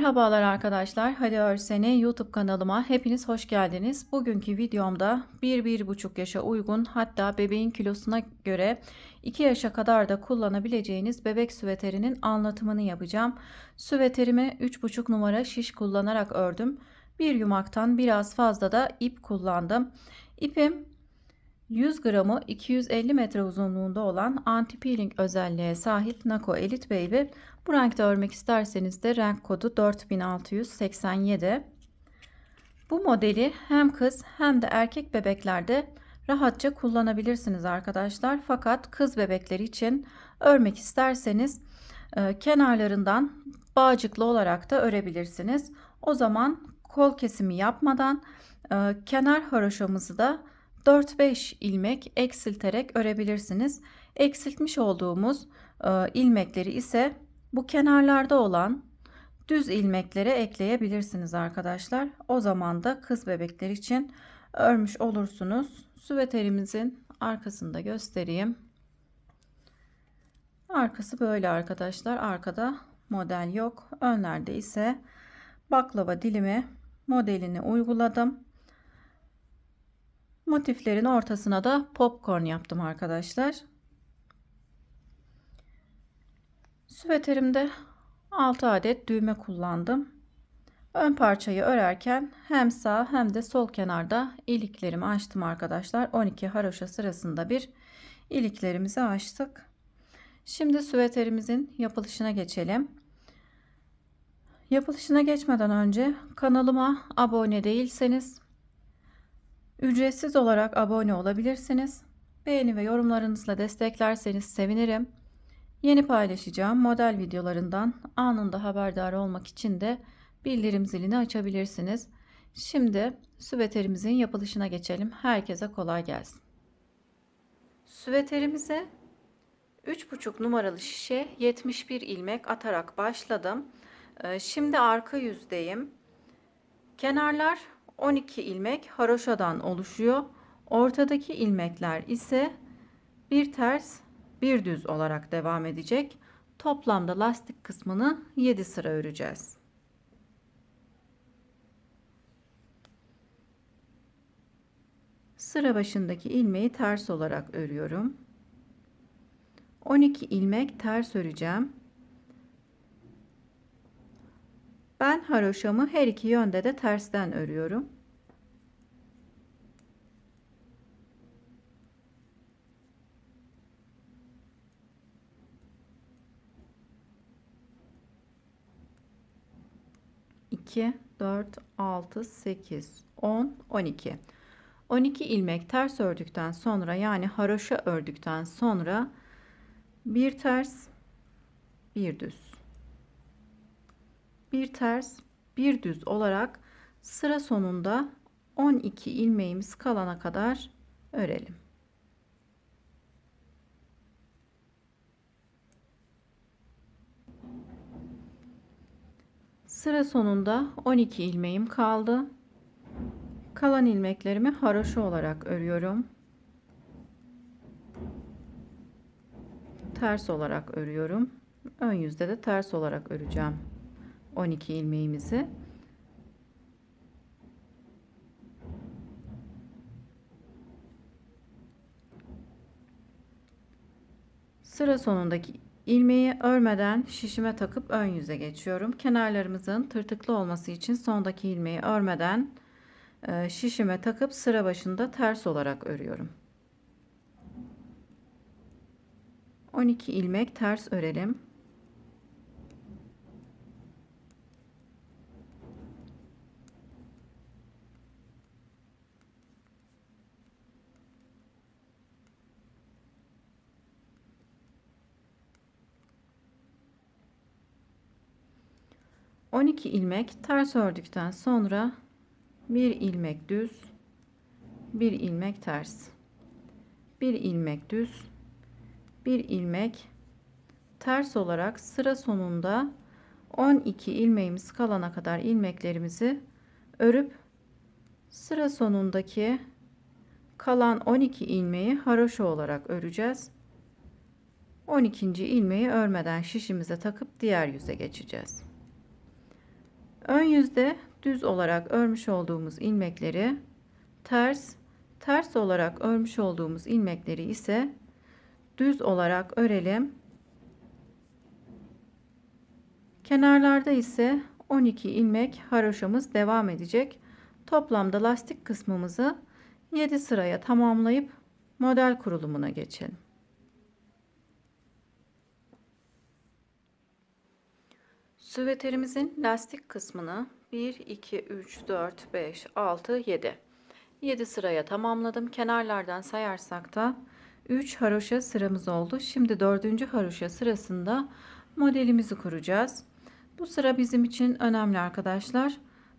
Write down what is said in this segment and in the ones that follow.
Merhabalar arkadaşlar. Hadi Örseni YouTube kanalıma hepiniz hoş geldiniz. Bugünkü videomda 1-1,5 yaşa uygun, hatta bebeğin kilosuna göre 2 yaşa kadar da kullanabileceğiniz bebek süveterinin anlatımını yapacağım. Süveterimi 3,5 numara şiş kullanarak ördüm. Bir yumaktan biraz fazla da ip kullandım. İpim 100 gramı 250 metre uzunluğunda olan anti peeling özelliğe sahip Nako Elite Baby. Bu renkte örmek isterseniz de renk kodu 4687. Bu modeli hem kız hem de erkek bebeklerde rahatça kullanabilirsiniz arkadaşlar. Fakat kız bebekler için örmek isterseniz kenarlarından bağcıklı olarak da örebilirsiniz. O zaman kol kesimi yapmadan kenar haroşamızı da 4-5 ilmek eksilterek örebilirsiniz. Eksiltmiş olduğumuz ilmekleri ise bu kenarlarda olan düz ilmeklere ekleyebilirsiniz arkadaşlar. O zaman da kız bebekler için örmüş olursunuz. Süveterimizin arkasını da göstereyim. Arkası böyle arkadaşlar. Arkada model yok. Önlerde ise baklava dilimi modelini uyguladım. Motiflerin ortasına da popcorn yaptım arkadaşlar. Süveterimde 6 adet düğme kullandım. Ön parçayı örerken hem sağ hem de sol kenarda iliklerimi açtım arkadaşlar. 12 haroşa sırasında bir iliklerimizi açtık. Şimdi süveterimizin yapılışına geçelim. Yapılışına geçmeden önce kanalıma abone değilseniz ücretsiz olarak abone olabilirsiniz. Beğeni ve yorumlarınızla desteklerseniz sevinirim. Yeni paylaşacağım model videolarından anında haberdar olmak için de bildirim zilini açabilirsiniz. Şimdi süveterimizin yapılışına geçelim. Herkese kolay gelsin. Süveterimize 3,5 numaralı şişe 71 ilmek atarak başladım. Şimdi arka yüzdeyim. Kenarlar 12 ilmek haroşadan oluşuyor. Ortadaki ilmekler ise bir ters bir düz olarak devam edecek. Toplamda lastik kısmını 7 sıra öreceğiz. Sıra başındaki ilmeği ters olarak örüyorum. 12 ilmek ters öreceğim. Ben haroşamı her iki yönde de tersten örüyorum. İki, 4, 6, 8, 10, 12. 12 ilmek ters ördükten sonra, yani haroşa ördükten sonra bir ters, bir düz, bir ters, bir düz olarak sıra sonunda 12 ilmeğimiz kalana kadar örelim. Sıra sonunda 12 ilmeğim kaldı. Kalan ilmeklerimi haroşa olarak örüyorum. Ters olarak örüyorum. Ön yüzde de ters olarak öreceğim 12 ilmeğimizi. Sıra sonundaki ilmeği örmeden şişime takıp ön yüze geçiyorum. Kenarlarımızın tırtıklı olması için sondaki ilmeği örmeden şişime takıp sıra başında ters olarak örüyorum. 12 ilmek ters örelim. ...12 ilmek ters ördükten sonra bir ilmek düz, bir ilmek ters, bir ilmek düz, bir ilmek ters olarak sıra sonunda 12 ilmeğimiz kalana kadar ilmeklerimizi örüp sıra sonundaki kalan 12 ilmeği haroşa olarak öreceğiz. 12. ilmeği örmeden şişimize takıp diğer yüze geçeceğiz. Ön yüzde düz olarak örmüş olduğumuz ilmekleri ters olarak örmüş olduğumuz ilmekleri ise düz olarak örelim. Kenarlarda ise 12 ilmek haroşamız devam edecek. Toplamda lastik kısmımızı 7 sıraya tamamlayıp model kurulumuna geçelim. Süveterimizin lastik kısmını 1, 2, 3, 4, 5, 6, 7 sıraya tamamladım. Kenarlardan sayarsak da 3 haroşa sıramız oldu. Şimdi 4. haroşa sırasında modelimizi kuracağız. Bu sıra bizim için önemli arkadaşlar.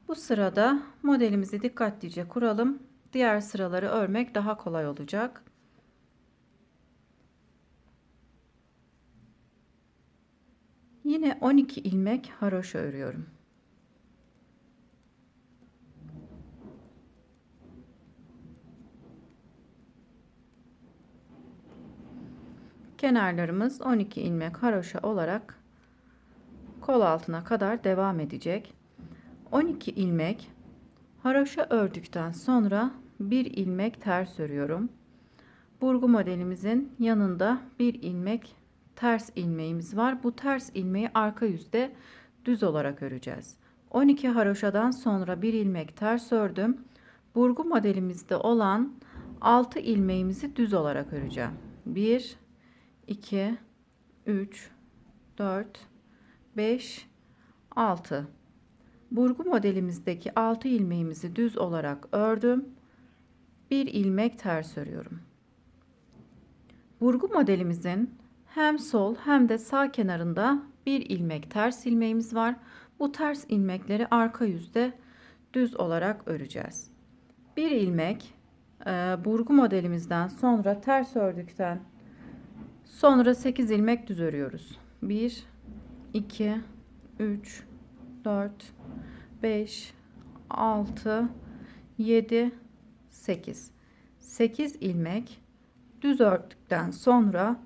Bu sırada modelimizi dikkatlice kuralım. Diğer sıraları örmek daha kolay olacak. Yine 12 ilmek haroşa örüyorum. Kenarlarımız 12 ilmek haroşa olarak kol altına kadar devam edecek. 12 ilmek haroşa ördükten sonra bir ilmek ters örüyorum. Burgu modelimizin yanında bir ilmek ters ilmeğimiz var. Bu ters ilmeği arka yüzde düz olarak öreceğiz. 12 haroşadan sonra bir ilmek ters ördüm. Burgu modelimizde olan 6 ilmeğimizi düz olarak öreceğim. 1 2 3 4 5 6. Burgu modelimizdeki 6 ilmeğimizi düz olarak ördüm. Bir ilmek ters örüyorum. Burgu modelimizin hem sol hem de sağ kenarında bir ilmek ters ilmeğimiz var. Bu ters ilmekleri arka yüzde düz olarak öreceğiz. Bir ilmek burgu modelimizden sonra ters ördükten sonra 8 ilmek düz örüyoruz. 1 2 3 4 5 6 7 8 ilmek düz ördükten sonra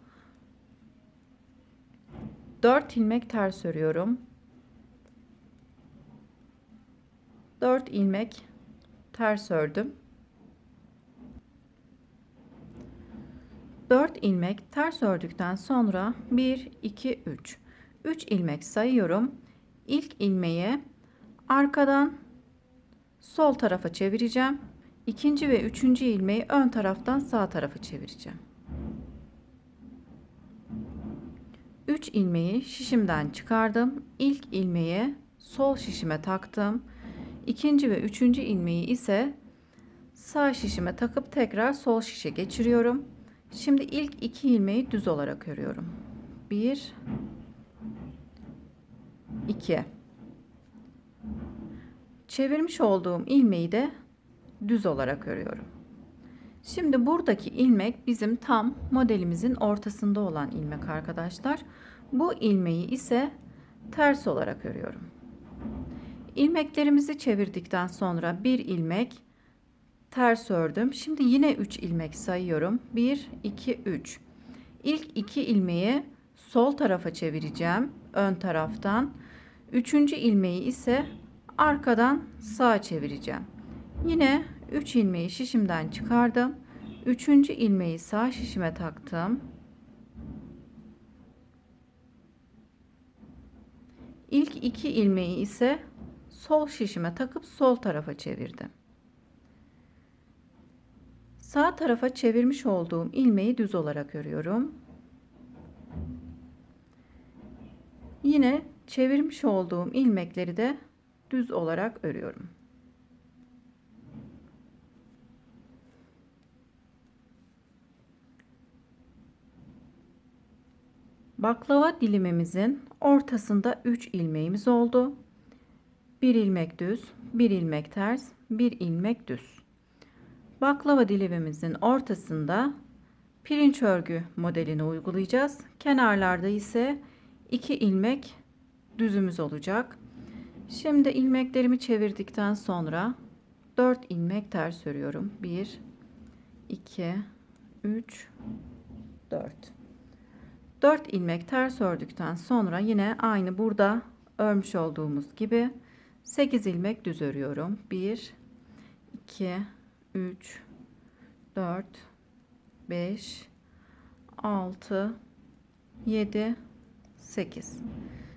4 ilmek ters örüyorum. 4 ilmek ters ördüm. 4 ilmek ters ördükten sonra 1 2 3 ilmek sayıyorum. İlk ilmeği arkadan sol tarafa çevireceğim. İkinci ve üçüncü ilmeği ön taraftan sağ tarafa çevireceğim. 3 ilmeği şişimden çıkardım. İlk ilmeği sol şişime taktım. İkinci ve üçüncü ilmeği ise sağ şişime takıp tekrar sol şişe geçiriyorum. Şimdi ilk 2 ilmeği düz olarak örüyorum. 1 2. Çevirmiş olduğum ilmeği de düz olarak örüyorum. Şimdi buradaki ilmek bizim tam modelimizin ortasında olan ilmek arkadaşlar. Bu ilmeği ise ters olarak örüyorum. İlmeklerimizi çevirdikten sonra bir ilmek ters ördüm. Şimdi yine 3 ilmek sayıyorum. 1 2 3. İlk 2 ilmeği sol tarafa çevireceğim ön taraftan. Üçüncü ilmeği ise arkadan sağa çevireceğim. Yine 3 ilmeği şişimden çıkardım. Üçüncü ilmeği sağ şişime taktım. İlk 2 ilmeği ise sol şişime takıp sol tarafa çevirdim. Sağ tarafa çevirmiş olduğum ilmeği düz olarak örüyorum. Yine çevirmiş olduğum ilmekleri de düz olarak örüyorum. Baklava dilimimizin ortasında 3 ilmeğimiz oldu. 1 ilmek düz, 1 ilmek ters, 1 ilmek düz. Baklava dilimimizin ortasında pirinç örgü modelini uygulayacağız. Kenarlarda ise 2 ilmek düzümüz olacak. Şimdi ilmeklerimi çevirdikten sonra 4 ilmek ters örüyorum. 1 2 3 4. 4 ilmek ters ördükten sonra yine aynı burada örmüş olduğumuz gibi 8 ilmek düz örüyorum. 1 2 3 4 5 6 7 8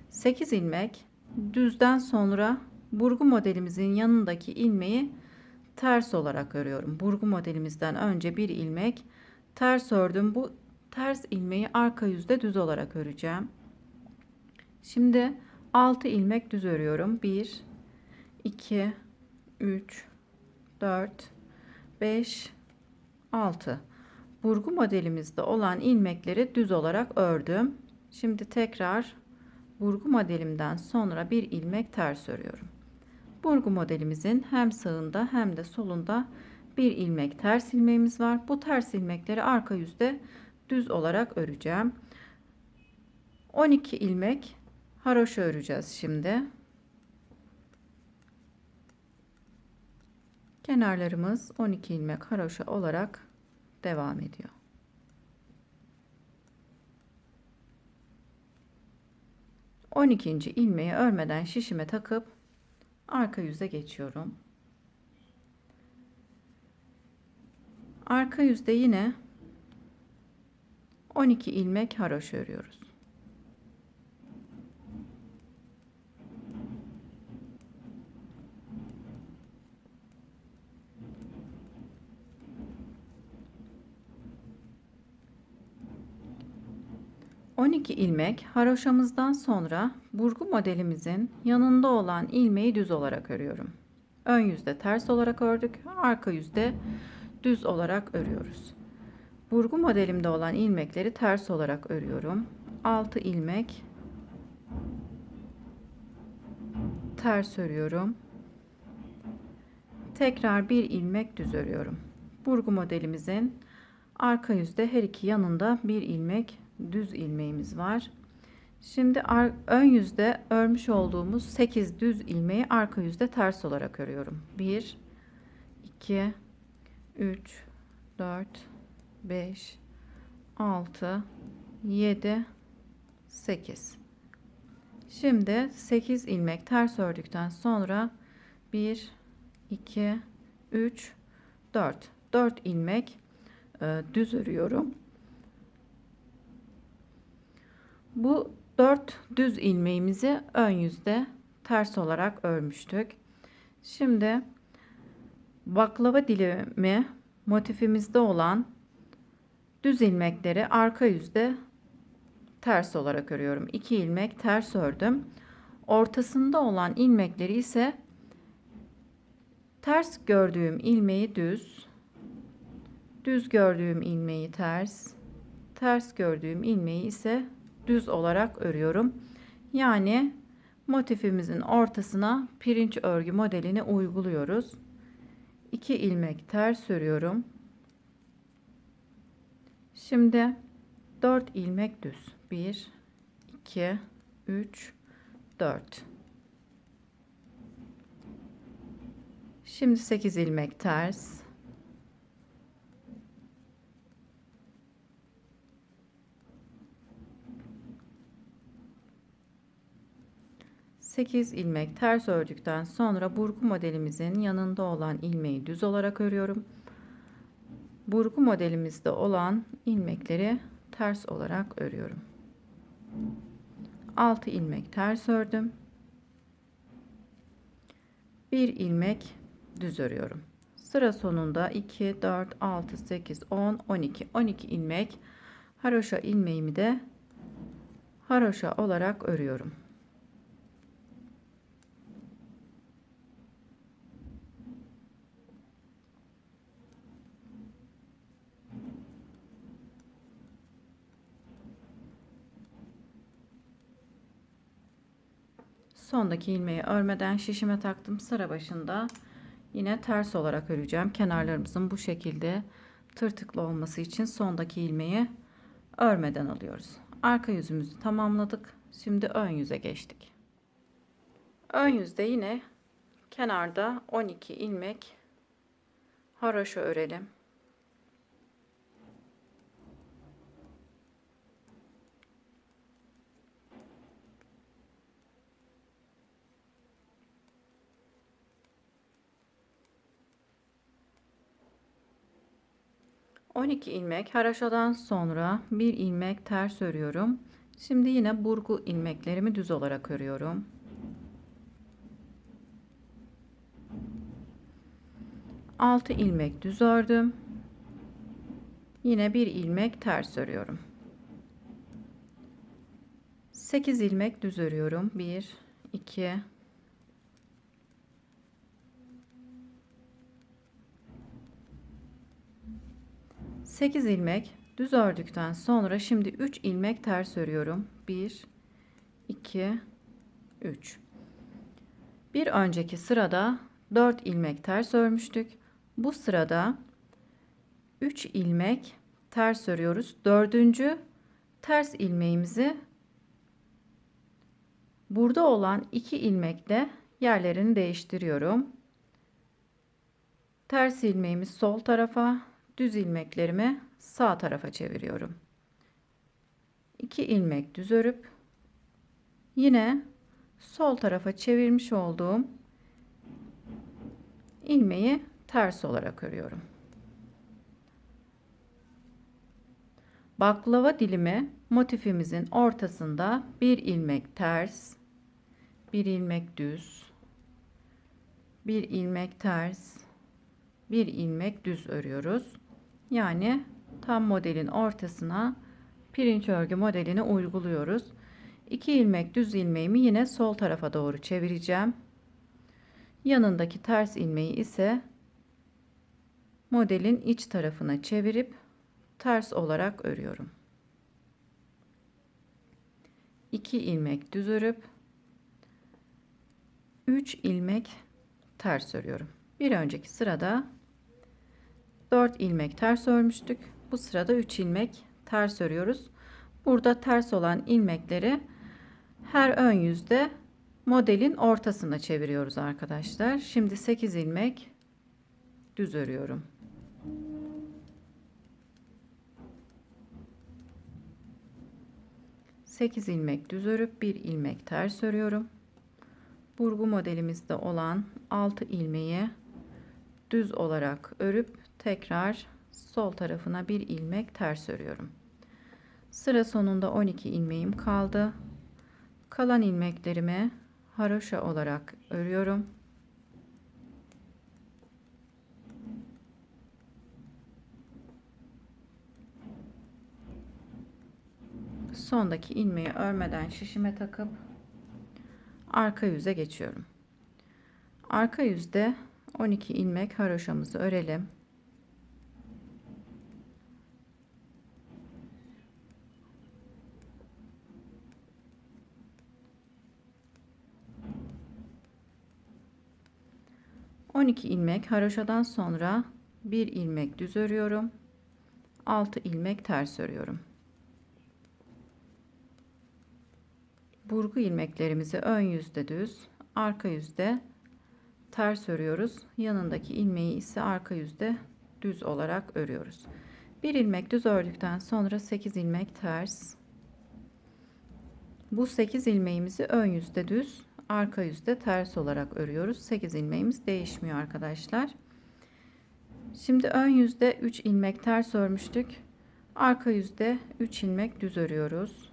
8 ilmek düzden sonra burgu modelimizin yanındaki ilmeği ters olarak örüyorum. Burgu modelimizden önce bir ilmek ters ördüm. Bu ters ilmeği arka yüzde düz olarak öreceğim. Şimdi 6 ilmek düz örüyorum. 1 2 3 4 5 6 burgu modelimizde olan ilmekleri düz olarak ördüm. Şimdi tekrar burgu modelimden sonra bir ilmek ters örüyorum. Burgu modelimizin hem sağında hem de solunda bir ilmek ters ilmeğimiz var. Bu ters ilmekleri arka yüzde düz olarak öreceğim. 12 ilmek haroşa öreceğiz şimdi. Kenarlarımız 12 ilmek haroşa olarak devam ediyor. On ikinci ilmeği örmeden şişime takıp arka yüze geçiyorum. Arka yüzde yine 12 ilmek haroşa örüyoruz. On iki ilmek haroşamızdan sonra burgu modelimizin yanında olan ilmeği düz olarak örüyorum. Ön yüzde ters olarak ördük, arka yüzde düz olarak örüyoruz. Burgu modelimde olan ilmekleri ters olarak örüyorum. 6 ilmek ters örüyorum. Tekrar bir ilmek düz örüyorum. Burgu modelimizin arka yüzde her iki yanında bir ilmek düz ilmeğimiz var. Şimdi ön yüzde örmüş olduğumuz 8 düz ilmeği arka yüzde ters olarak örüyorum. 1 2 3 4 5 6 7 8. Şimdi 8 ilmek ters ördükten sonra 1 2 3 4 ilmek düz örüyorum. Bu 4 düz ilmeğimizi ön yüzde ters olarak örmüştük. Şimdi baklava dilimi motifimizde olan düz ilmekleri arka yüzde ters olarak örüyorum. 2 ilmek ters ördüm. Ortasında olan ilmekleri ise ters gördüğüm ilmeği düz, düz gördüğüm ilmeği ters, ters gördüğüm ilmeği ise düz olarak örüyorum. Yani motifimizin ortasına pirinç örgü modelini uyguluyoruz. 2 ilmek ters örüyorum. Şimdi 4 ilmek düz. 1 2 3 4. Şimdi 8 ilmek ters. Sekiz ilmek ters ördükten sonra burgu modelimizin yanında olan ilmeği düz olarak örüyorum. Burgu modelimizde olan ilmekleri ters olarak örüyorum. 6 ilmek ters ördüm. 1 ilmek düz örüyorum. Sıra sonunda 2 4 6 8 10 12 12 ilmek haroşa ilmeğimi de haroşa olarak örüyorum. Sondaki ilmeği örmeden şişime taktım. Sıra başında yine ters olarak öreceğim. Kenarlarımızın bu şekilde tırtıklı olması için sondaki ilmeği örmeden alıyoruz. Arka yüzümüzü tamamladık. Şimdi ön yüze geçtik. Ön yüzde yine kenarda 12 ilmek haroşa örelim. 12 ilmek haroşadan sonra bir ilmek ters örüyorum. Şimdi yine burgu ilmeklerimi düz olarak örüyorum. Altı ilmek düz ördüm. Yine bir ilmek ters örüyorum. 8 ilmek düz örüyorum. 1 2 8 ilmek düz ördükten sonra şimdi 3 ilmek ters örüyorum. 1 2 3. Bir önceki sırada 4 ilmek ters örmüştük. Bu sırada 3 ilmek ters örüyoruz. Dördüncü ters ilmeğimizi burada olan 2 ilmekle yerlerini değiştiriyorum. Ters ilmeğimi sol tarafa, düz ilmeklerimi sağ tarafa çeviriyorum. 2 ilmek düz örüp yine sol tarafa çevirmiş olduğum ilmeği ters olarak örüyorum. Baklava dilimi motifimizin ortasında bir ilmek ters, bir ilmek düz, bir ilmek ters, bir ilmek düz örüyoruz. Yani tam modelin ortasına pirinç örgü modelini uyguluyoruz. 2 ilmek düz ilmeğimi yine sol tarafa doğru çevireceğim. Yanındaki ters ilmeği ise modelin iç tarafına çevirip ters olarak örüyorum. 2 ilmek düz örüp 3 ilmek ters örüyorum. Bir önceki sırada 4 ilmek ters örmüştük. Bu sırada 3 ilmek ters örüyoruz. Burada ters olan ilmekleri her ön yüzde modelin ortasına çeviriyoruz arkadaşlar. Şimdi 8 ilmek düz örüyorum. Sekiz ilmek düz örüp bir ilmek ters örüyorum. Burgu modelimizde olan 6 ilmeği düz olarak örüp tekrar sol tarafına bir ilmek ters örüyorum. Sıra sonunda 12 ilmeğim kaldı. Kalan ilmeklerimi haroşa olarak örüyorum. Sondaki ilmeği örmeden şişime takıp arka yüze geçiyorum. Arka yüzde 12 ilmek haroşamızı örelim. ...12 ilmek haroşadan sonra bir ilmek düz örüyorum. 6 ilmek ters örüyorum. Burgu ilmeklerimizi ön yüzde düz, arka yüzde ters örüyoruz. Yanındaki ilmeği ise arka yüzde düz olarak örüyoruz. Bir ilmek düz ördükten sonra 8 ilmek ters. Bu 8 ilmeğimizi ön yüzde düz, arka yüzde ters olarak örüyoruz. 8 ilmeğimiz değişmiyor arkadaşlar. Şimdi ön yüzde 3 ilmek ters örmüştük. Arka yüzde 3 ilmek düz örüyoruz.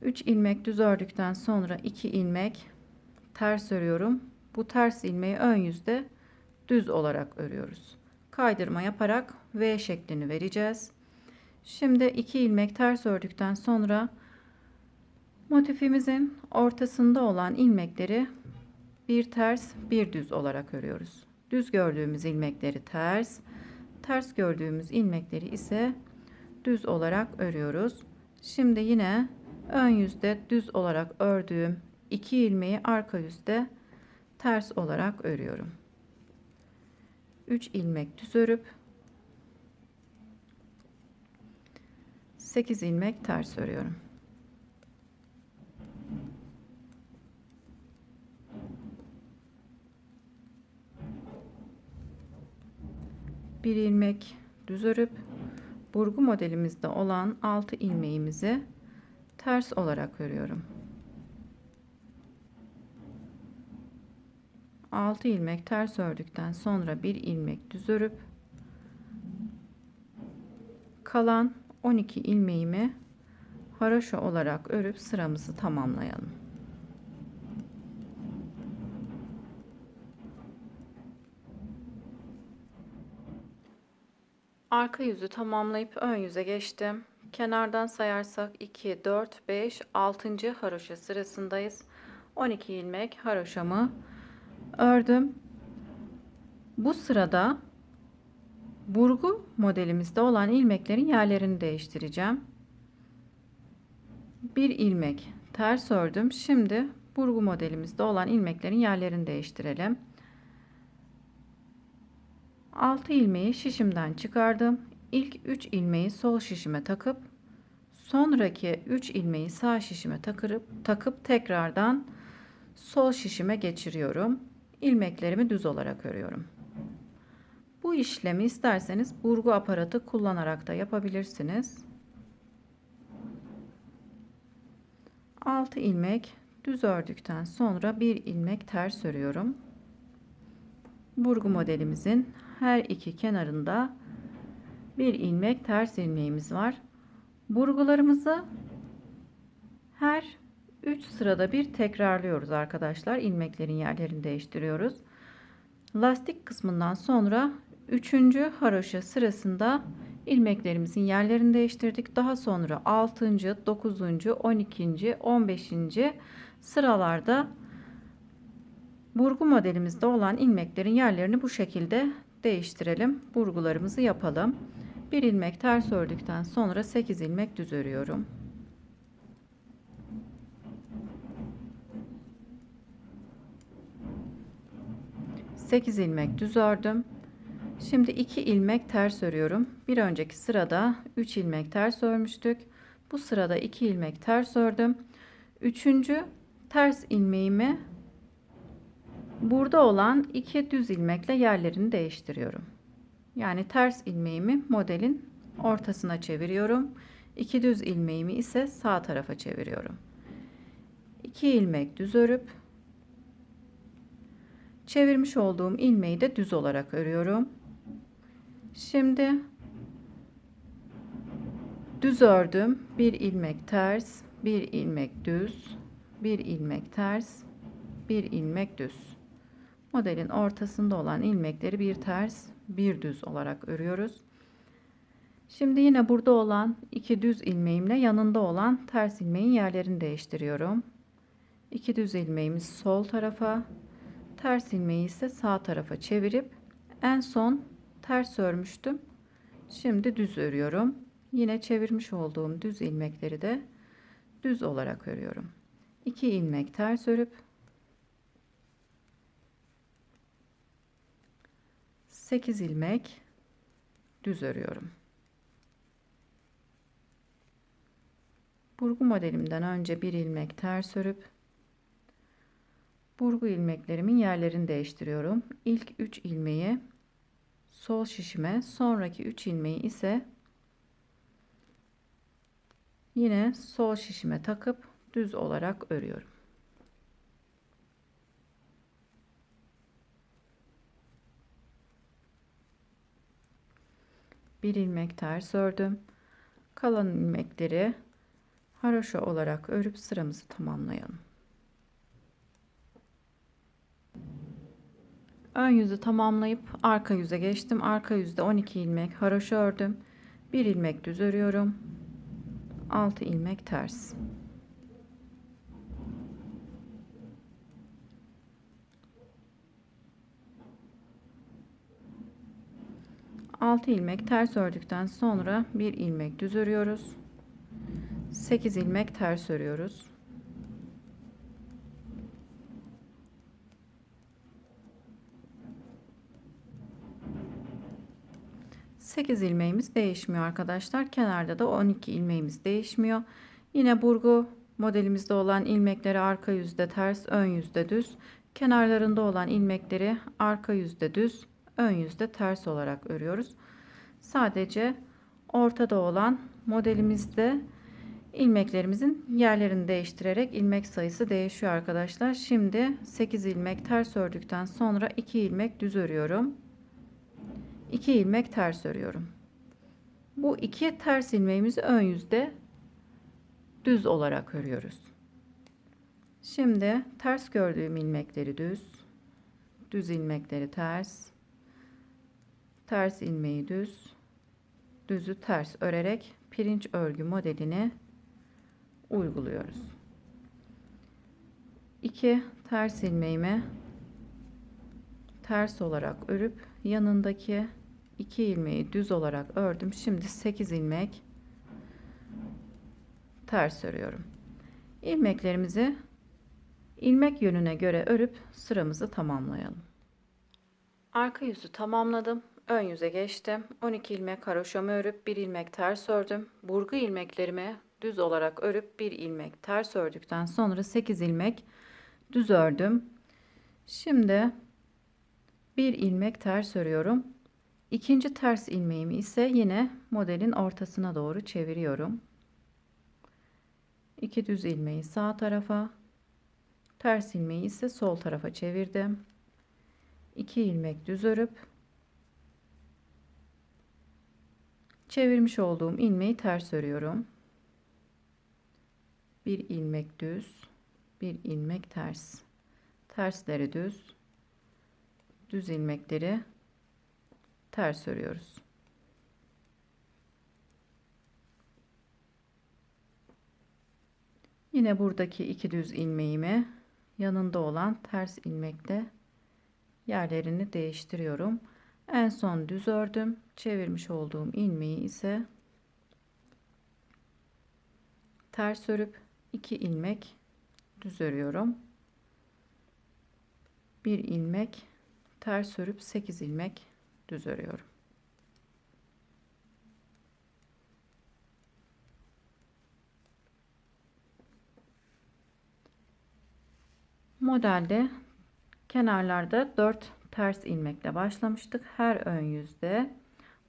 3 ilmek düz ördükten sonra 2 ilmek ters örüyorum. Bu ters ilmeği ön yüzde düz olarak örüyoruz. Kaydırma yaparak V şeklini vereceğiz. Şimdi 2 ilmek ters ördükten sonra motifimizin ortasında olan ilmekleri bir ters bir düz olarak örüyoruz. Düz gördüğümüz ilmekleri ters, ters gördüğümüz ilmekleri ise düz olarak örüyoruz. Şimdi yine ön yüzde düz olarak ördüğüm 2 ilmeği arka yüzde ters olarak örüyorum. 3 ilmek düz örüp 8 ilmek ters örüyorum. Bir ilmek düz örüp burgu modelimizde olan 6 ilmeğimizi ters olarak örüyorum. 6 ilmek ters ördükten sonra bir ilmek düz örüp kalan 12 ilmeğimi haroşa olarak örüp sıramızı tamamlayalım. Arka yüzü tamamlayıp ön yüze geçtim. Kenardan sayarsak 2, 4, 5, 6. haroşa sırasındayız. 12 ilmek haroşamı ördüm. Bu sırada burgu modelimizde olan ilmeklerin yerlerini değiştireceğim. Bir ilmek ters ördüm. Şimdi burgu modelimizde olan ilmeklerin yerlerini değiştirelim. 6 ilmeği şişimden çıkardım. İlk 3 ilmeği sol şişime takıp sonraki 3 ilmeği sağ şişime takıp tekrardan sol şişime geçiriyorum. İlmeklerimi düz olarak örüyorum. Bu işlemi isterseniz burgu aparatı kullanarak da yapabilirsiniz. 6 ilmek düz ördükten sonra bir ilmek ters örüyorum. Burgu modelimizin her iki kenarında bir ilmek ters ilmeğimiz var. Burgularımızı her 3 sırada bir tekrarlıyoruz arkadaşlar. İlmeklerin yerlerini değiştiriyoruz. Lastik kısmından sonra 3. haroşa sırasında ilmeklerimizin yerlerini değiştirdik. Daha sonra 6. 9. 12. 15. sıralarda burgu modelimizde olan ilmeklerin yerlerini bu şekilde değiştirelim. Burgularımızı yapalım. Bir ilmek ters ördükten sonra 8 ilmek düz örüyorum. Sekiz ilmek düz ördüm. Şimdi 2 ilmek ters örüyorum. Bir önceki sırada 3 ilmek ters örmüştük. Bu sırada 2 ilmek ters ördüm. 3. ters ilmeğimi burada olan 2 düz ilmekle yerlerini değiştiriyorum. Yani ters ilmeğimi modelin ortasına çeviriyorum. 2 düz ilmeğimi ise sağ tarafa çeviriyorum. 2 ilmek düz örüp çevirmiş olduğum ilmeği de düz olarak örüyorum. Şimdi düz ördüm. Bir ilmek ters, bir ilmek düz, bir ilmek ters, bir ilmek düz. Modelin ortasında olan ilmekleri bir ters, bir düz olarak örüyoruz. Şimdi yine burada olan 2 düz ilmeğimle yanında olan ters ilmeğin yerlerini değiştiriyorum. 2 düz ilmeğimiz sol tarafa, ters ilmeği ise sağ tarafa çevirip en son ters örmüştüm. Şimdi düz örüyorum. Yine çevirmiş olduğum düz ilmekleri de düz olarak örüyorum. 2 ilmek ters örüp 8 ilmek düz örüyorum. Burgu modelimden önce bir ilmek ters örüp burgu ilmeklerimin yerlerini değiştiriyorum. İlk 3 ilmeği sol şişime, sonraki 3 ilmeği ise yine sol şişime takıp düz olarak örüyorum. Bir ilmek ters ördüm. Kalan ilmekleri haroşa olarak örüp sıramızı tamamlayalım. Ön yüzü tamamlayıp arka yüze geçtim. Arka yüzde 12 ilmek haroşa ördüm. Bir ilmek düz örüyorum. 6 ilmek ters. Altı ilmek ters ördükten sonra bir ilmek düz örüyoruz. 8 ilmek ters örüyoruz. Sekiz ilmeğimiz değişmiyor arkadaşlar. Kenarda da 12 ilmeğimiz değişmiyor. Yine burgu modelimizde olan ilmekleri arka yüzde ters, ön yüzde düz. Kenarlarında olan ilmekleri arka yüzde düz, ön yüzde ters olarak örüyoruz. Sadece ortada olan modelimizde ilmeklerimizin yerlerini değiştirerek ilmek sayısı değişiyor arkadaşlar. Şimdi 8 ilmek ters ördükten sonra 2 ilmek düz örüyorum. 2 ilmek ters örüyorum. Bu iki ters ilmeğimizi ön yüzde düz olarak örüyoruz. Şimdi ters gördüğüm ilmekleri düz, düz ilmekleri ters, ters ilmeği düz, düzü ters örerek pirinç örgü modelini uyguluyoruz. 2 ters ilmeğimi ters olarak örüp yanındaki 2 ilmeği düz olarak ördüm. Şimdi 8 ilmek ters örüyorum. İlmeklerimizi ilmek yönüne göre örüp sıramızı tamamlayalım. Arka yüzü tamamladım. Ön yüze geçtim. 12 ilmek haroşamı örüp 1 ilmek ters ördüm. Burgu ilmeklerimi düz olarak örüp 1 ilmek ters ördükten sonra 8 ilmek düz ördüm. Şimdi 1 ilmek ters örüyorum. İkinci ters ilmeğimi ise yine modelin ortasına doğru çeviriyorum. 2 düz ilmeği sağ tarafa, ters ilmeği ise sol tarafa çevirdim. 2 ilmek düz örüp çevirmiş olduğum ilmeği ters örüyorum. 1 ilmek düz, 1 ilmek ters. Tersleri düz, düz ilmekleri ters örüyoruz. Yine buradaki 2 düz ilmeğimi yanında olan ters ilmekle yerlerini değiştiriyorum. En son düz ördüm. Çevirmiş olduğum ilmeği ise ters örüp 2 ilmek düz örüyorum. 1 ilmek ters örüp 8 ilmek düz örüyorum. Modelde kenarlarda 4 ters ilmekle başlamıştık. Her ön yüzde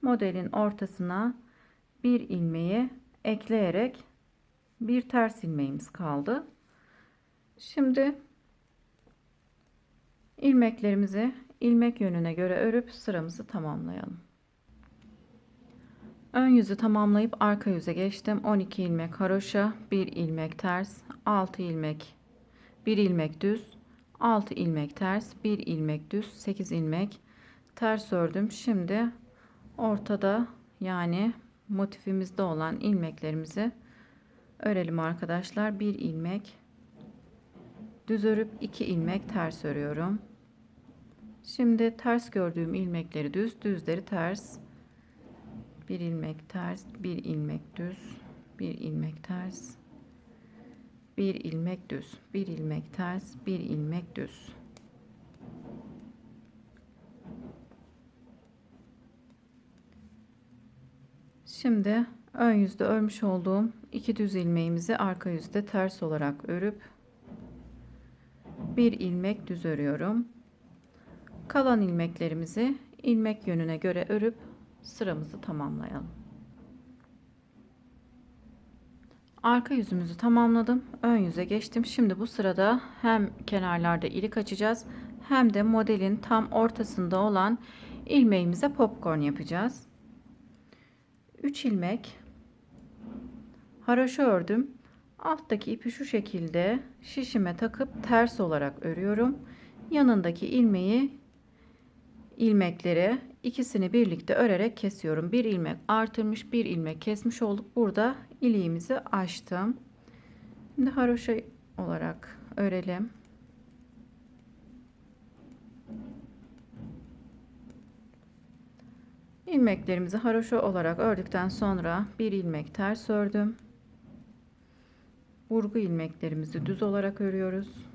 modelin ortasına bir ilmeği ekleyerek bir ters ilmeğimiz kaldı. Şimdi ilmeklerimizi ilmek yönüne göre örüp sıramızı tamamlayalım. Ön yüzü tamamlayıp arka yüze geçtim. 12 ilmek haroşa, 1 ilmek ters, 6 ilmek, 1 ilmek düz, 6 ilmek ters, 1 ilmek düz, 8 ilmek ters ördüm. Şimdi ortada yani motifimizde olan ilmeklerimizi örelim arkadaşlar. 1 ilmek düz örüp 2 ilmek ters örüyorum. Şimdi ters gördüğüm ilmekleri düz, düzleri ters. 1 ilmek ters, 1 ilmek düz, 1 ilmek ters, 1 ilmek düz, 1 ilmek ters, 1 ilmek düz. Şimdi ön yüzde örmüş olduğum 2 düz ilmeğimizi arka yüzde ters olarak örüp 1 ilmek düz örüyorum. Kalan ilmeklerimizi ilmek yönüne göre örüp sıramızı tamamlayalım. Arka yüzümüzü tamamladım. Ön yüze geçtim. Şimdi bu sırada hem kenarlarda ilik açacağız hem de modelin tam ortasında olan ilmeğimize popcorn yapacağız. 3 ilmek haroşa ördüm. Alttaki ipi şu şekilde şişime takıp ters olarak örüyorum. Yanındaki ilmekleri ikisini birlikte örerek kesiyorum. Bir ilmek artırmış, bir ilmek kesmiş olduk. Burada iliğimizi açtım. Şimdi haroşa olarak örelim. İlmeklerimizi haroşa olarak ördükten sonra bir ilmek ters ördüm. Burgu ilmeklerimizi düz olarak örüyoruz.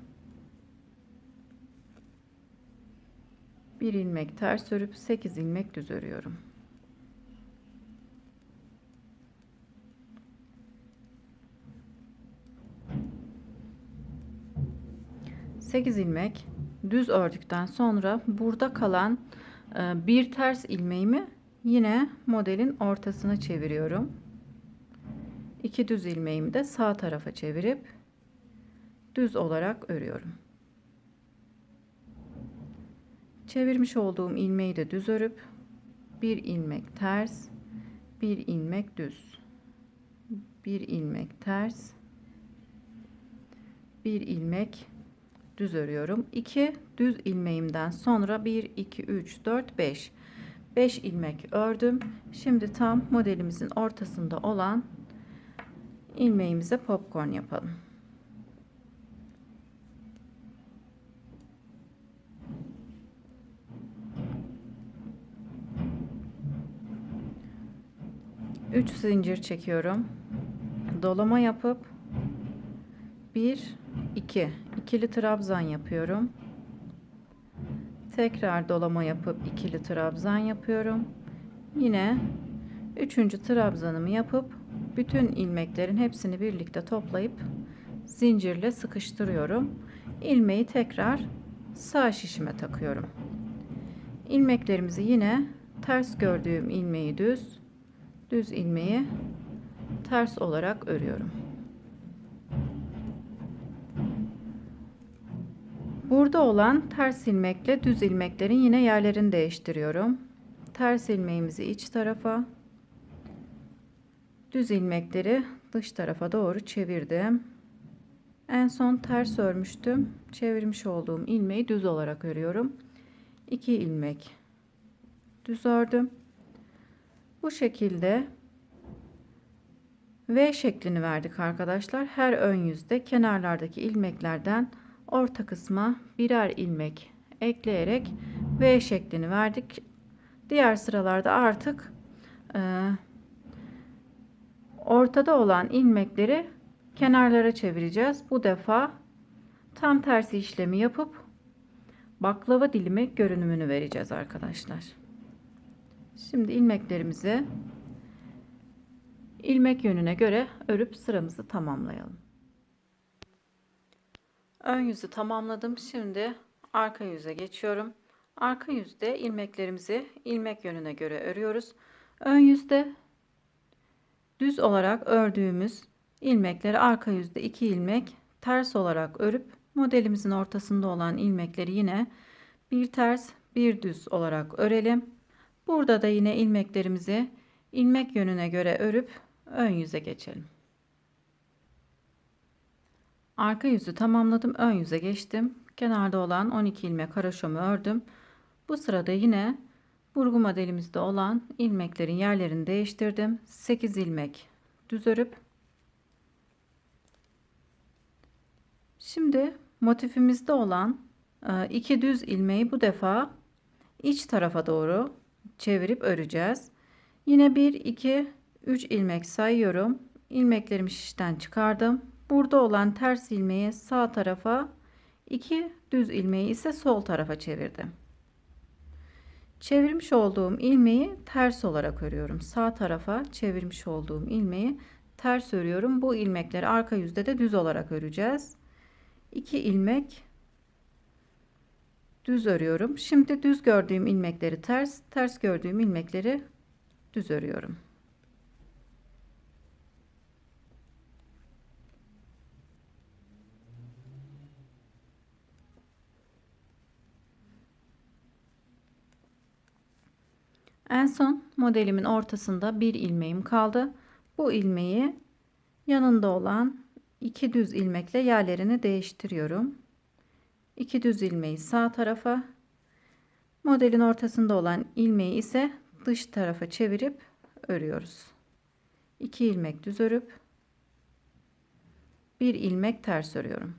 Bir ilmek ters örüp 8 ilmek düz örüyorum. Sekiz ilmek düz ördükten sonra burada kalan bir ters ilmeğimi yine modelin ortasına çeviriyorum. 2 düz ilmeğimi de sağ tarafa çevirip düz olarak örüyorum. Çevirmiş olduğum ilmeği de düz örüp bir ilmek ters, bir ilmek düz, bir ilmek ters, bir ilmek düz örüyorum. 2 düz ilmeğimden sonra 1 2 3 4 5 ilmek ördüm. Şimdi tam modelimizin ortasında olan ilmeğimize popcorn yapalım. Üç zincir çekiyorum. Dolama yapıp 1 2 ikili trabzan yapıyorum. Tekrar dolama yapıp ikili trabzan yapıyorum. Yine 3. trabzanımı yapıp bütün ilmeklerin hepsini birlikte toplayıp zincirle sıkıştırıyorum. İlmeği tekrar sağ şişime takıyorum. İlmeklerimizi yine ters gördüğüm ilmeği düz ilmeği ters olarak örüyorum. Burada olan ters ilmekle düz ilmeklerin yine yerlerini değiştiriyorum. Ters ilmeğimizi iç tarafa, düz ilmekleri dış tarafa doğru çevirdim. En son ters örmüştüm. Çevirmiş olduğum ilmeği düz olarak örüyorum. 2 ilmek düz ördüm. Bu şekilde V şeklini verdik arkadaşlar. Her ön yüzde kenarlardaki ilmeklerden orta kısma birer ilmek ekleyerek V şeklini verdik. Diğer sıralarda artık ortada olan ilmekleri kenarlara çevireceğiz. Bu defa tam tersi işlemi yapıp baklava dilimi görünümünü vereceğiz arkadaşlar. Şimdi ilmeklerimizi ilmek yönüne göre örüp sıramızı tamamlayalım. Ön yüzü tamamladım. Şimdi arka yüze geçiyorum. Arka yüzde ilmeklerimizi ilmek yönüne göre örüyoruz. Ön yüzde düz olarak ördüğümüz ilmekleri arka yüzde 2 ilmek ters olarak örüp modelimizin ortasında olan ilmekleri yine bir ters bir düz olarak örelim. Burada da yine ilmeklerimizi ilmek yönüne göre örüp ön yüze geçelim. Arka yüzü tamamladım. Ön yüze geçtim. Kenarda olan 12 ilmek haroşamı ördüm. Bu sırada yine burgu modelimizde olan ilmeklerin yerlerini değiştirdim. 8 ilmek düz örüp şimdi motifimizde olan 2 düz ilmeği bu defa iç tarafa doğru çevirip öreceğiz. Yine 1 2 3 ilmek sayıyorum. İlmeklerimi şişten çıkardım. Burada olan ters ilmeği sağ tarafa, 2 düz ilmeği ise sol tarafa çevirdim. Çevirmiş olduğum ilmeği ters olarak örüyorum. Sağ tarafa çevirmiş olduğum ilmeği ters örüyorum. Bu ilmekleri arka yüzde de düz olarak öreceğiz. 2 ilmek düz örüyorum. Şimdi düz gördüğüm ilmekleri ters, ters gördüğüm ilmekleri düz örüyorum. En son modelimin ortasında bir ilmeğim kaldı. Bu ilmeği yanında olan 2 düz ilmekle yerlerini değiştiriyorum. 2 düz ilmeği sağ tarafa, modelin ortasında olan ilmeği ise dış tarafa çevirip örüyoruz. 2 ilmek düz örüp bir ilmek ters örüyorum.